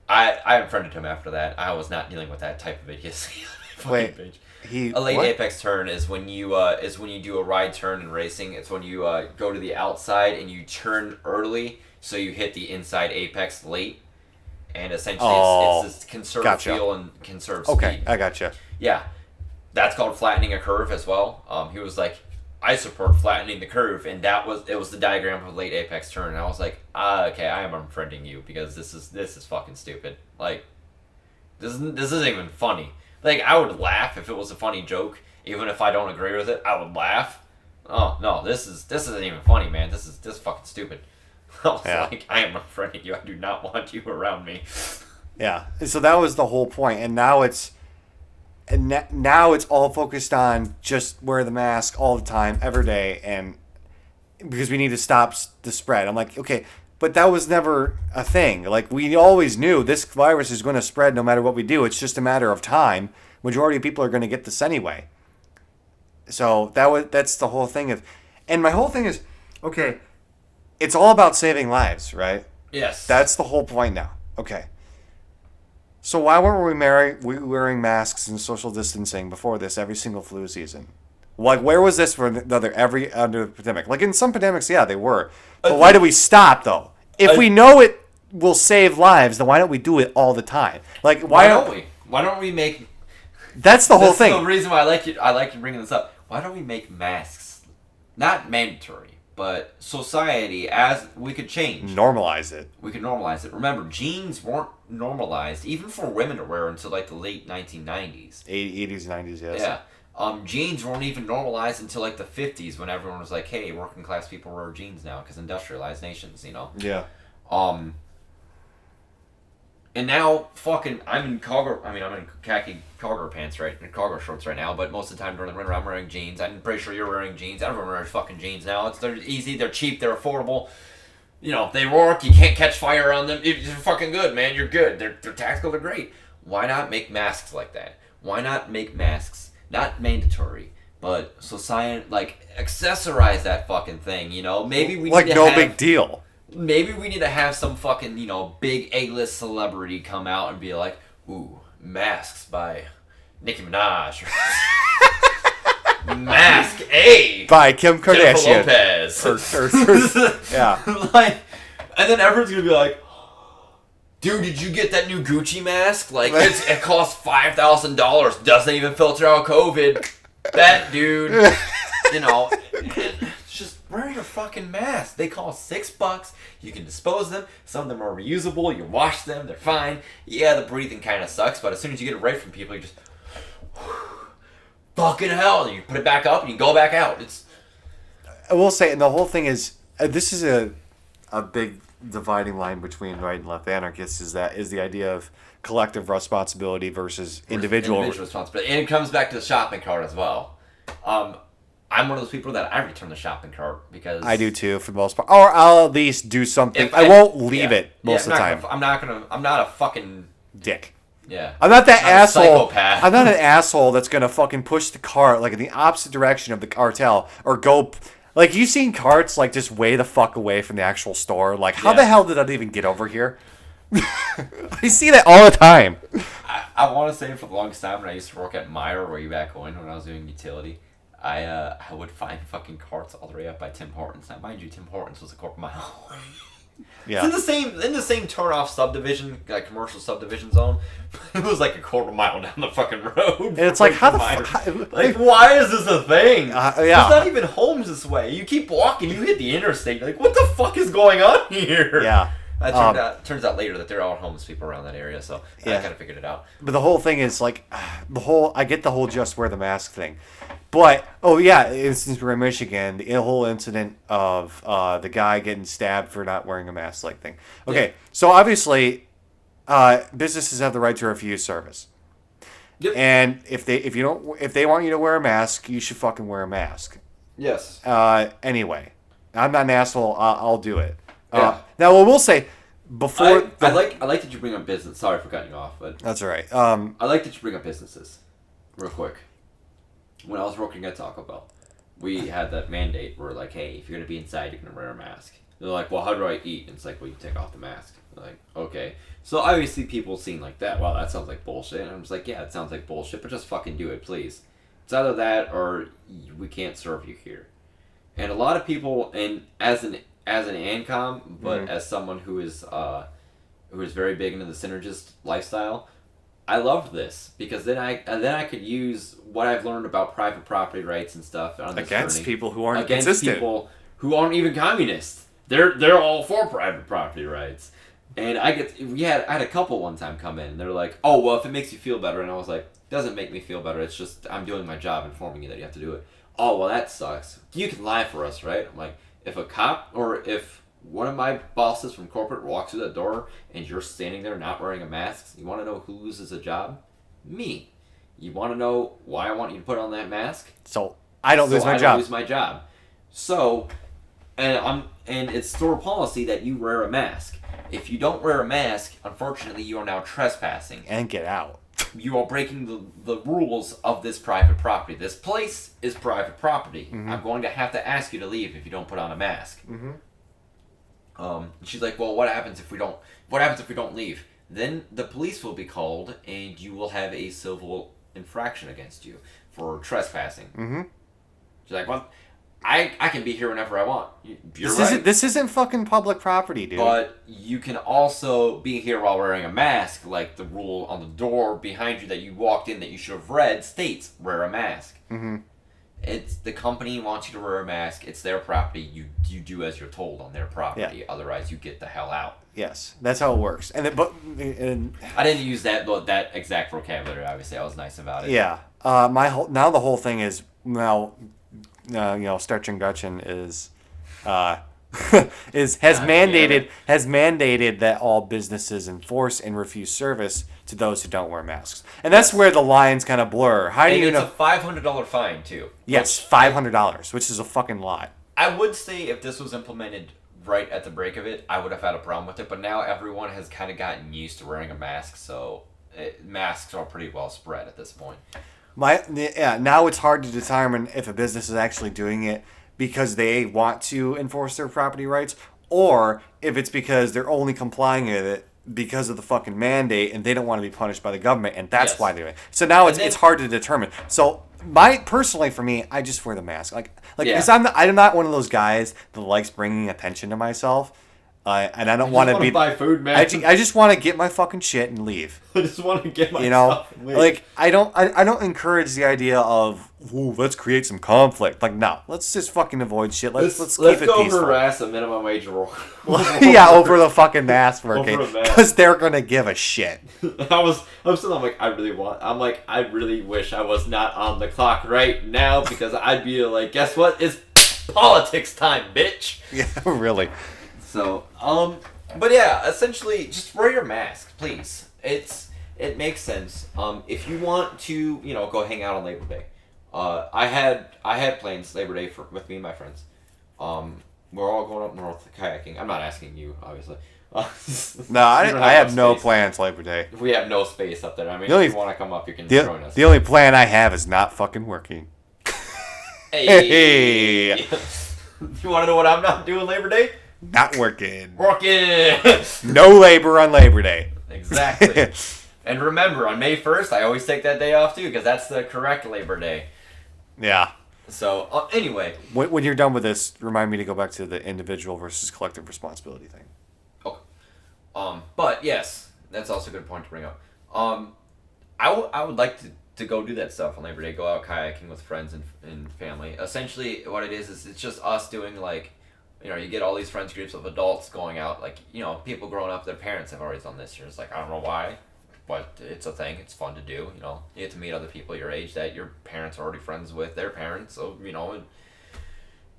[SPEAKER 2] I unfriended him after that. I was not dealing with that type of idiocy on my
[SPEAKER 1] Wait,
[SPEAKER 2] fucking page.
[SPEAKER 1] a
[SPEAKER 2] late apex turn is when you do a ride turn in racing. It's when you go to the outside and you turn early, so you hit the inside apex late. And essentially, it's this conserve fuel and conserve speed.
[SPEAKER 1] Okay, I gotcha.
[SPEAKER 2] Yeah, that's called flattening a curve as well. He was like, I support flattening the curve, and it was the diagram of a late apex turn. And I was like, okay, I am unfriending you because this is fucking stupid. Like, this isn't even funny. Like, I would laugh if it was a funny joke, even if I don't agree with it. I would laugh. Oh no, this isn't even funny, man. This is fucking stupid. I was like, I am unfriending you. I do not want you around me.
[SPEAKER 1] Yeah. So that was the whole point, and now it's all focused on just wear the mask all the time, every day, and because we need to stop the spread. I'm like, okay, but that was never a thing. Like, we always knew this virus is going to spread no matter what we do. It's just a matter of time. Majority of people are going to get this anyway. So that's the whole thing of, and my whole thing is, okay, it's all about saving lives, right?
[SPEAKER 2] Yes.
[SPEAKER 1] That's the whole point now. Okay. So why weren't we wearing masks and social distancing before this every single flu season? Like, where was this for every other pandemic? Like, in some pandemics, yeah, they were. But why did we stop, though? If we know it will save lives, then why don't we do it all the time? Like,
[SPEAKER 2] why don't we? Why don't we make...
[SPEAKER 1] That's the whole thing.
[SPEAKER 2] That's the reason why I like you bringing this up. Why don't we make masks not mandatory, but society, as we could change.
[SPEAKER 1] Normalize it.
[SPEAKER 2] We could normalize it. Remember, jeans weren't normalized, even for women to wear until like the late 1990s.
[SPEAKER 1] 80s, 90s, yes.
[SPEAKER 2] Yeah. Jeans weren't even normalized until like the 50s when everyone was like, hey, working class people wear jeans now because industrialized nations, you know?
[SPEAKER 1] Yeah.
[SPEAKER 2] And now, fucking, I'm in khaki cargo pants, right? And cargo shorts right now, but most of the time during the winter I'm wearing jeans. I'm pretty sure you're wearing jeans. Everyone wears fucking jeans now. They're easy, they're cheap, they're affordable. You know, they work, you can't catch fire on them. You're fucking good, man. You're good. They're tactical, they're great. Why not make masks like that? Why not make masks, not mandatory, but society, like, accessorize that fucking thing, you know? Maybe we
[SPEAKER 1] like,
[SPEAKER 2] need to
[SPEAKER 1] no
[SPEAKER 2] have,
[SPEAKER 1] big deal.
[SPEAKER 2] Maybe we need to have some fucking, you know, big A-list celebrity come out and be like, ooh, masks by Nicki Minaj. Mask A
[SPEAKER 1] by Kim
[SPEAKER 2] Jennifer
[SPEAKER 1] Kardashian.
[SPEAKER 2] Lopez.
[SPEAKER 1] Yeah.
[SPEAKER 2] Like, and then everyone's gonna be like, dude, did you get that new Gucci mask? Like, it costs $5,000, doesn't even filter out COVID. That dude, you know, just wear your fucking mask. They cost $6. You can dispose of them. Some of them are reusable. You wash them. They're fine. Yeah, the breathing kind of sucks, but as soon as you get it right from people, you just fucking hell. You put it back up and you go back out. It's.
[SPEAKER 1] I will say, and the whole thing is, this is a big dividing line between right and left anarchists is the idea of collective responsibility versus individual
[SPEAKER 2] responsibility. And it comes back to the shopping cart as well. I'm one of those people that I return the shopping cart because
[SPEAKER 1] I do too for the most part, or I'll at least do something.
[SPEAKER 2] If
[SPEAKER 1] I won't leave it most of the time.
[SPEAKER 2] I'm not a fucking
[SPEAKER 1] dick.
[SPEAKER 2] Yeah.
[SPEAKER 1] I'm not that asshole.
[SPEAKER 2] Psychopath.
[SPEAKER 1] I'm not an asshole that's gonna fucking push the cart like in the opposite direction of the cartel or go. Like, you've seen carts like just way the fuck away from the actual store. Like, how the hell did that even get over here? I see that all the time.
[SPEAKER 2] I want to say for the longest time when I used to work at Meijer way back when I was doing utility, I would find fucking carts all the way up by Tim Hortons. Now, mind you, Tim Hortons was a quarter mile away.
[SPEAKER 1] Yeah.
[SPEAKER 2] It's in the same turnoff subdivision, like commercial subdivision zone. It was like a quarter mile down the fucking road.
[SPEAKER 1] And it's like, how the fuck?
[SPEAKER 2] Like, why is this a thing?
[SPEAKER 1] Yeah.
[SPEAKER 2] There's not even homes this way. You keep walking, you hit the interstate. You're like, what the fuck is going on here?
[SPEAKER 1] Yeah.
[SPEAKER 2] Turns out later that there are homeless people around that area, so I kind of figured it out.
[SPEAKER 1] But the whole thing is like, I get the whole just wear the mask thing. But, since we're in Michigan, the whole incident of the guy getting stabbed for not wearing a mask like thing. Okay, so obviously, businesses have the right to refuse service.
[SPEAKER 2] Yep.
[SPEAKER 1] And if they want you to wear a mask, you should fucking wear a mask.
[SPEAKER 2] Yes.
[SPEAKER 1] Anyway, I'm not an asshole. I'll do it.
[SPEAKER 2] Yeah.
[SPEAKER 1] Now, I will say, before
[SPEAKER 2] I like that you bring up business. Sorry for cutting you off, but
[SPEAKER 1] that's all right.
[SPEAKER 2] I like that you bring up businesses, real quick. When I was working at Taco Bell, we had that mandate where like, hey, if you're gonna be inside, you're gonna wear a mask. They're like, well, how do I eat? And it's like, well, you take off the mask. They're like, okay. So obviously, people seem like that. Wow, that sounds like bullshit. And I'm just like, yeah, it sounds like bullshit, but just fucking do it, please. It's either that or we can't serve you here. And a lot of people, and as an ANCOM, but as someone who is very big into the synergist lifestyle, I loved this because then I could use what I've learned about private property rights and stuff on this
[SPEAKER 1] against
[SPEAKER 2] journey,
[SPEAKER 1] people who aren't
[SPEAKER 2] against
[SPEAKER 1] consistent.
[SPEAKER 2] people who aren't even communists. They're all for private property rights. And I had a couple one time come in and they're like, oh well, if it makes you feel better, and I was like, it doesn't make me feel better. It's just I'm doing my job informing you that you have to do it. Oh well, that sucks. You can lie for us, right? I'm like, if a cop or if one of my bosses from corporate walks through that door and you're standing there not wearing a mask, you want to know who loses a job? Me. You want to know why I want you to put on that mask?
[SPEAKER 1] So I don't lose my job.
[SPEAKER 2] Lose my job. So, and it's store policy that you wear a mask. If you don't wear a mask, unfortunately, you are now trespassing.
[SPEAKER 1] And get out.
[SPEAKER 2] You are breaking the rules of this private property. This place is private property. Mm-hmm. I'm going to have to ask you to leave if you don't put on a mask.
[SPEAKER 1] Mm-hmm.
[SPEAKER 2] She's like, well, what happens if we don't leave? Then the police will be called, and you will have a civil infraction against you for trespassing.
[SPEAKER 1] Mm-hmm.
[SPEAKER 2] She's like, well, I can be here whenever I want. You're right.
[SPEAKER 1] This isn't fucking public property, dude.
[SPEAKER 2] But you can also be here while wearing a mask, like the rule on the door behind you that you walked in that you should have read states, wear a mask.
[SPEAKER 1] Mm-hmm.
[SPEAKER 2] It's the company wants you to wear a mask. It's their property. You do as you're told on their property. Yeah. Otherwise, you get the hell out.
[SPEAKER 1] Yes, that's how it works. And
[SPEAKER 2] I didn't use that exact vocabulary. Obviously, I was nice about it.
[SPEAKER 1] Yeah. Now the whole thing is Stretch and Gretchen has mandated that all businesses enforce and refuse service to those who don't wear masks, and that's where the lines kind of blur. How do you know?
[SPEAKER 2] It's a $500 fine too.
[SPEAKER 1] Yes, $500, which is a fucking lot.
[SPEAKER 2] I would say if this was implemented right at the break of it, I would have had a problem with it. But now everyone has kind of gotten used to wearing a mask, so masks are pretty well spread at this point.
[SPEAKER 1] Now it's hard to determine if a business is actually doing it because they want to enforce their property rights, or if it's because they're only complying with it because of the fucking mandate and they don't want to be punished by the government, and that's why they're doing it. So now it's hard to determine. So for me, I just wear the mask, because I'm not one of those guys that likes bringing attention to myself. And I don't want to
[SPEAKER 2] buy food, man.
[SPEAKER 1] I just want to get my fucking shit and leave.
[SPEAKER 2] I just want to get my stuff and leave.
[SPEAKER 1] Like I don't encourage the idea of let's create some conflict. Like no, let's just fucking avoid shit. Let's keep it peaceful.
[SPEAKER 2] Let's go harass a minimum wage worker.
[SPEAKER 1] Over the fucking mask working because they're gonna give a shit.
[SPEAKER 2] I'm like I really wish I was not on the clock right now because I'd be like, guess what? It's politics time, bitch.
[SPEAKER 1] Yeah, really.
[SPEAKER 2] So, but yeah, essentially, just wear your mask, please. It makes sense. If you want to, go hang out on Labor Day. I had plans Labor Day with me and my friends. We're all going up north kayaking. I'm not asking you, obviously.
[SPEAKER 1] No, I have no
[SPEAKER 2] space.
[SPEAKER 1] plans Labor Day.
[SPEAKER 2] We have no space up there. I mean,
[SPEAKER 1] The only-
[SPEAKER 2] if you want to come up, you can join us.
[SPEAKER 1] The only plan I have is not fucking working.
[SPEAKER 2] Hey. You want to know what I'm not doing Labor Day?
[SPEAKER 1] Not working.
[SPEAKER 2] Working.
[SPEAKER 1] No labor on Labor Day.
[SPEAKER 2] Exactly. And remember, on May 1st, I always take that day off too, because that's the correct Labor Day.
[SPEAKER 1] Yeah.
[SPEAKER 2] So, anyway.
[SPEAKER 1] When you're done with this, remind me to go back to the individual versus collective responsibility thing.
[SPEAKER 2] Okay. But yes, that's also a good point to bring up. I would like to go do that stuff on Labor Day, go out kayaking with friends and family. Essentially, what it is it's just us doing, like, you get all these friends groups of adults going out, like, people growing up, their parents have always done this. You're just like, I don't know why, but it's a thing. It's fun to do. You get to meet other people your age that your parents are already friends with their parents. So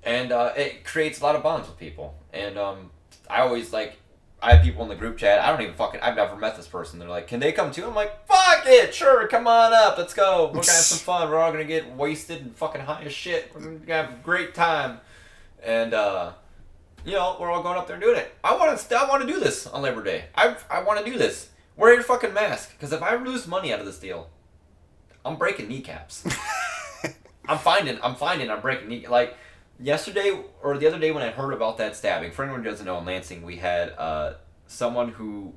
[SPEAKER 2] and it creates a lot of bonds with people. And I always I have people in the group chat. I've never met this person. They're like, can they come too? I'm like, fuck it, sure, come on up, let's go. We're gonna have some fun. We're all gonna get wasted and fucking high as shit. We're gonna have a great time. And we're all going up there and doing it. I want to do this on Labor Day. I want to do this. Wear your fucking mask, because if I lose money out of this deal, I'm breaking kneecaps. I'm finding I'm breaking yesterday or the other day when I heard about that stabbing. For anyone who doesn't know, in Lansing we had someone who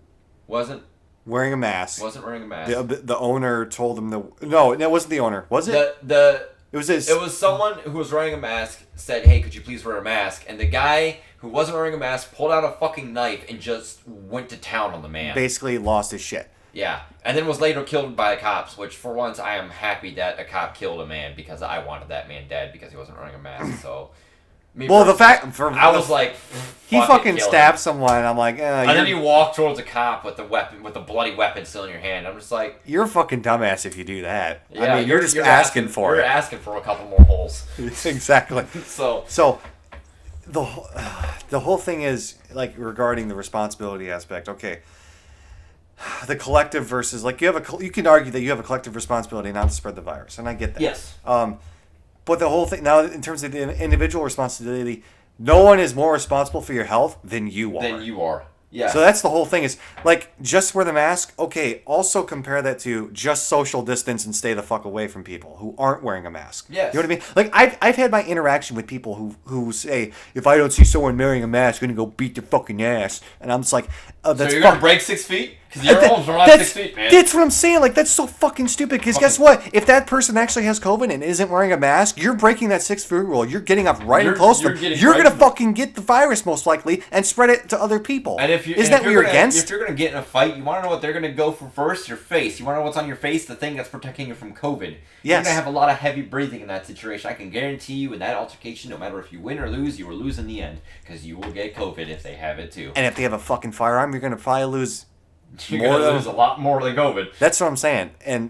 [SPEAKER 2] wasn't
[SPEAKER 1] wearing a mask.
[SPEAKER 2] Wasn't wearing a mask.
[SPEAKER 1] The owner told him no, it wasn't the owner. Was it? It was
[SPEAKER 2] someone who was wearing a mask said, "Hey, could you please wear a mask?" And the guy who wasn't wearing a mask pulled out a fucking knife and just went to town on the man.
[SPEAKER 1] Basically lost his shit.
[SPEAKER 2] Yeah, and then was later killed by cops, which for once I am happy that a cop killed a man, because I wanted that man dead because he wasn't wearing a mask. So,
[SPEAKER 1] I was
[SPEAKER 2] like,
[SPEAKER 1] he fucking stabbed someone. I'm like,
[SPEAKER 2] and then you walk towards a cop with a bloody weapon still in your hand. I'm just like,
[SPEAKER 1] you're a fucking dumbass if you do that.
[SPEAKER 2] Yeah,
[SPEAKER 1] I mean, you're just asking for it.
[SPEAKER 2] You're asking for a couple more holes.
[SPEAKER 1] Exactly.
[SPEAKER 2] So
[SPEAKER 1] the whole thing is regarding the responsibility aspect. Okay. The collective versus you can argue that you have a collective responsibility not to spread the virus, and I get that.
[SPEAKER 2] Yes.
[SPEAKER 1] But the whole thing now, in terms of the individual responsibility, no one is more responsible for your health than you are.
[SPEAKER 2] Yeah.
[SPEAKER 1] So that's the whole thing is just wear the mask. Okay. Also compare that to just social distance and stay the fuck away from people who aren't wearing a mask.
[SPEAKER 2] Yes.
[SPEAKER 1] You know what I mean? I've had my interaction with people who say, if I don't see someone wearing a mask, I'm gonna go beat their fucking ass, and I'm just like, that's
[SPEAKER 2] so you're gonna break 6 feet? Because your homes are not 6 feet, man.
[SPEAKER 1] That's what I'm saying. That's so fucking stupid. Because guess what? If that person actually has COVID and isn't wearing a mask, you're breaking that 6 foot rule. You're getting up right and close to them. You're gonna fucking get the virus most likely and spread it to other people.
[SPEAKER 2] And isn't that what you're against? If you're gonna get in a fight, you want to know what they're gonna go for first? Your face. You want to know what's on your face? The thing that's protecting you from COVID. You're gonna have a lot of heavy breathing in that situation. I can guarantee you, in that altercation, no matter if you win or lose, you will lose in the end, because you will get COVID if they have it too.
[SPEAKER 1] And if they have a fucking firearm, you're gonna probably lose.
[SPEAKER 2] You're gonna lose a lot more than COVID.
[SPEAKER 1] That's what I'm saying. And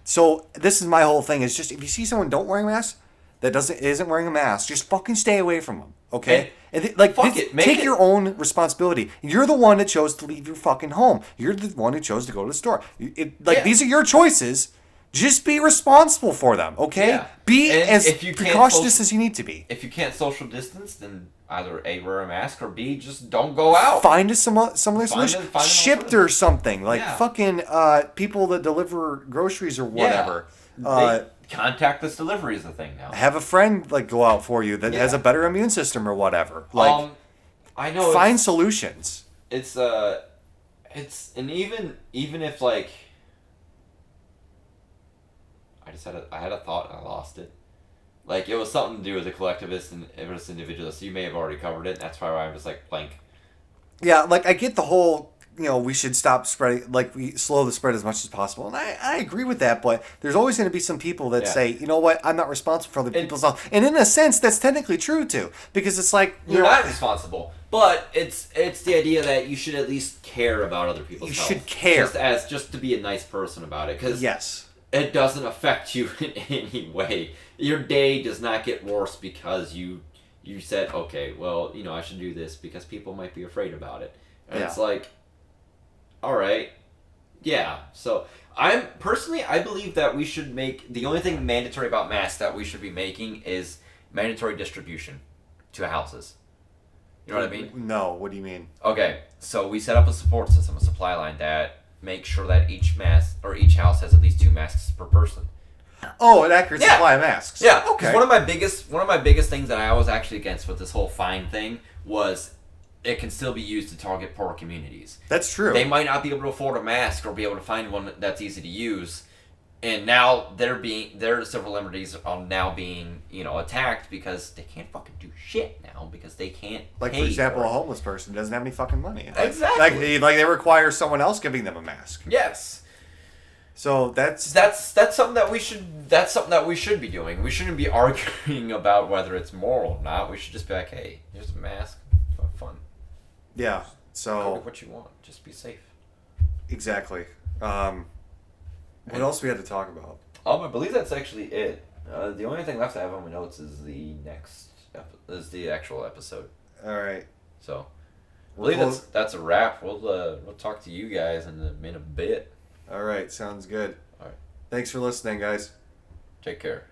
[SPEAKER 1] so this is my whole thing. Is just, if you see someone don't wearing a mask, that isn't wearing a mask, just fucking stay away from them. Okay? Take your own responsibility. You're the one that chose to leave your fucking home. You're the one who chose to go to the store. These are your choices. Just be responsible for them, okay?
[SPEAKER 2] Yeah.
[SPEAKER 1] Be as precautious as you need to be.
[SPEAKER 2] If you can't social distance, then either A, wear a mask, or B, just don't go out.
[SPEAKER 1] Find some other solution. Shipped or something. Fucking people that deliver groceries or whatever.
[SPEAKER 2] Contactless delivery is the thing now.
[SPEAKER 1] Have a friend go out for you that has a better immune system or whatever.
[SPEAKER 2] I know.
[SPEAKER 1] Find solutions.
[SPEAKER 2] It's and even if I had a thought and I lost it. It was something to do with the collectivist and versus individualist. You may have already covered it. And that's why I'm just blank.
[SPEAKER 1] Yeah, I get the whole, we should stop spreading, we slow the spread as much as possible. And I agree with that, but there's always going to be some people that say, you know what, I'm not responsible for other people's health. And in a sense, that's technically true too. Because it's
[SPEAKER 2] you're not responsible. But it's the idea that you should at least care about other people's health.
[SPEAKER 1] You should care.
[SPEAKER 2] Just to be a nice person about it. Because
[SPEAKER 1] yes.
[SPEAKER 2] It doesn't affect you in any way. Your day does not get worse because you you said, okay, well, I should do this because people might be afraid about it. And it's
[SPEAKER 1] Yeah.
[SPEAKER 2] like, all right, yeah. So I believe that we should make the only thing mandatory about masks that we should be making is mandatory distribution to houses. You know what I mean?
[SPEAKER 1] No, what do you mean?
[SPEAKER 2] Okay, so we set up a support system, a supply line that makes sure that each mask or each house has at least 2 masks per person.
[SPEAKER 1] Oh, an accurate
[SPEAKER 2] Yeah.
[SPEAKER 1] supply of masks.
[SPEAKER 2] Yeah. 'Cause
[SPEAKER 1] Okay.
[SPEAKER 2] one of my biggest things that I was actually against with this whole fine thing was it can still be used to target poor communities.
[SPEAKER 1] That's true.
[SPEAKER 2] They might not be able to afford a mask or be able to find one that's easy to use, and now their civil liberties are now being attacked because they can't fucking do shit now because they can't
[SPEAKER 1] Like,
[SPEAKER 2] pay
[SPEAKER 1] for example,
[SPEAKER 2] for
[SPEAKER 1] a
[SPEAKER 2] it.
[SPEAKER 1] homeless person doesn't have any fucking money.
[SPEAKER 2] Exactly.
[SPEAKER 1] Like they require someone else giving them a mask.
[SPEAKER 2] Yes.
[SPEAKER 1] So that's
[SPEAKER 2] That's something that we should be doing. We shouldn't be arguing about whether it's moral or not. We should just be like, hey, here's a mask. Have fun.
[SPEAKER 1] yeah.
[SPEAKER 2] Go do
[SPEAKER 1] So
[SPEAKER 2] what you want. Just be safe.
[SPEAKER 1] exactly. What else we had to talk about?
[SPEAKER 2] I believe that's actually it. The only thing left I have on my notes is the actual episode.
[SPEAKER 1] All right.
[SPEAKER 2] So I believe that's a wrap. We'll talk to you guys in a bit.
[SPEAKER 1] All right. Sounds good.
[SPEAKER 2] All right.
[SPEAKER 1] Thanks for listening, guys.
[SPEAKER 2] Take care.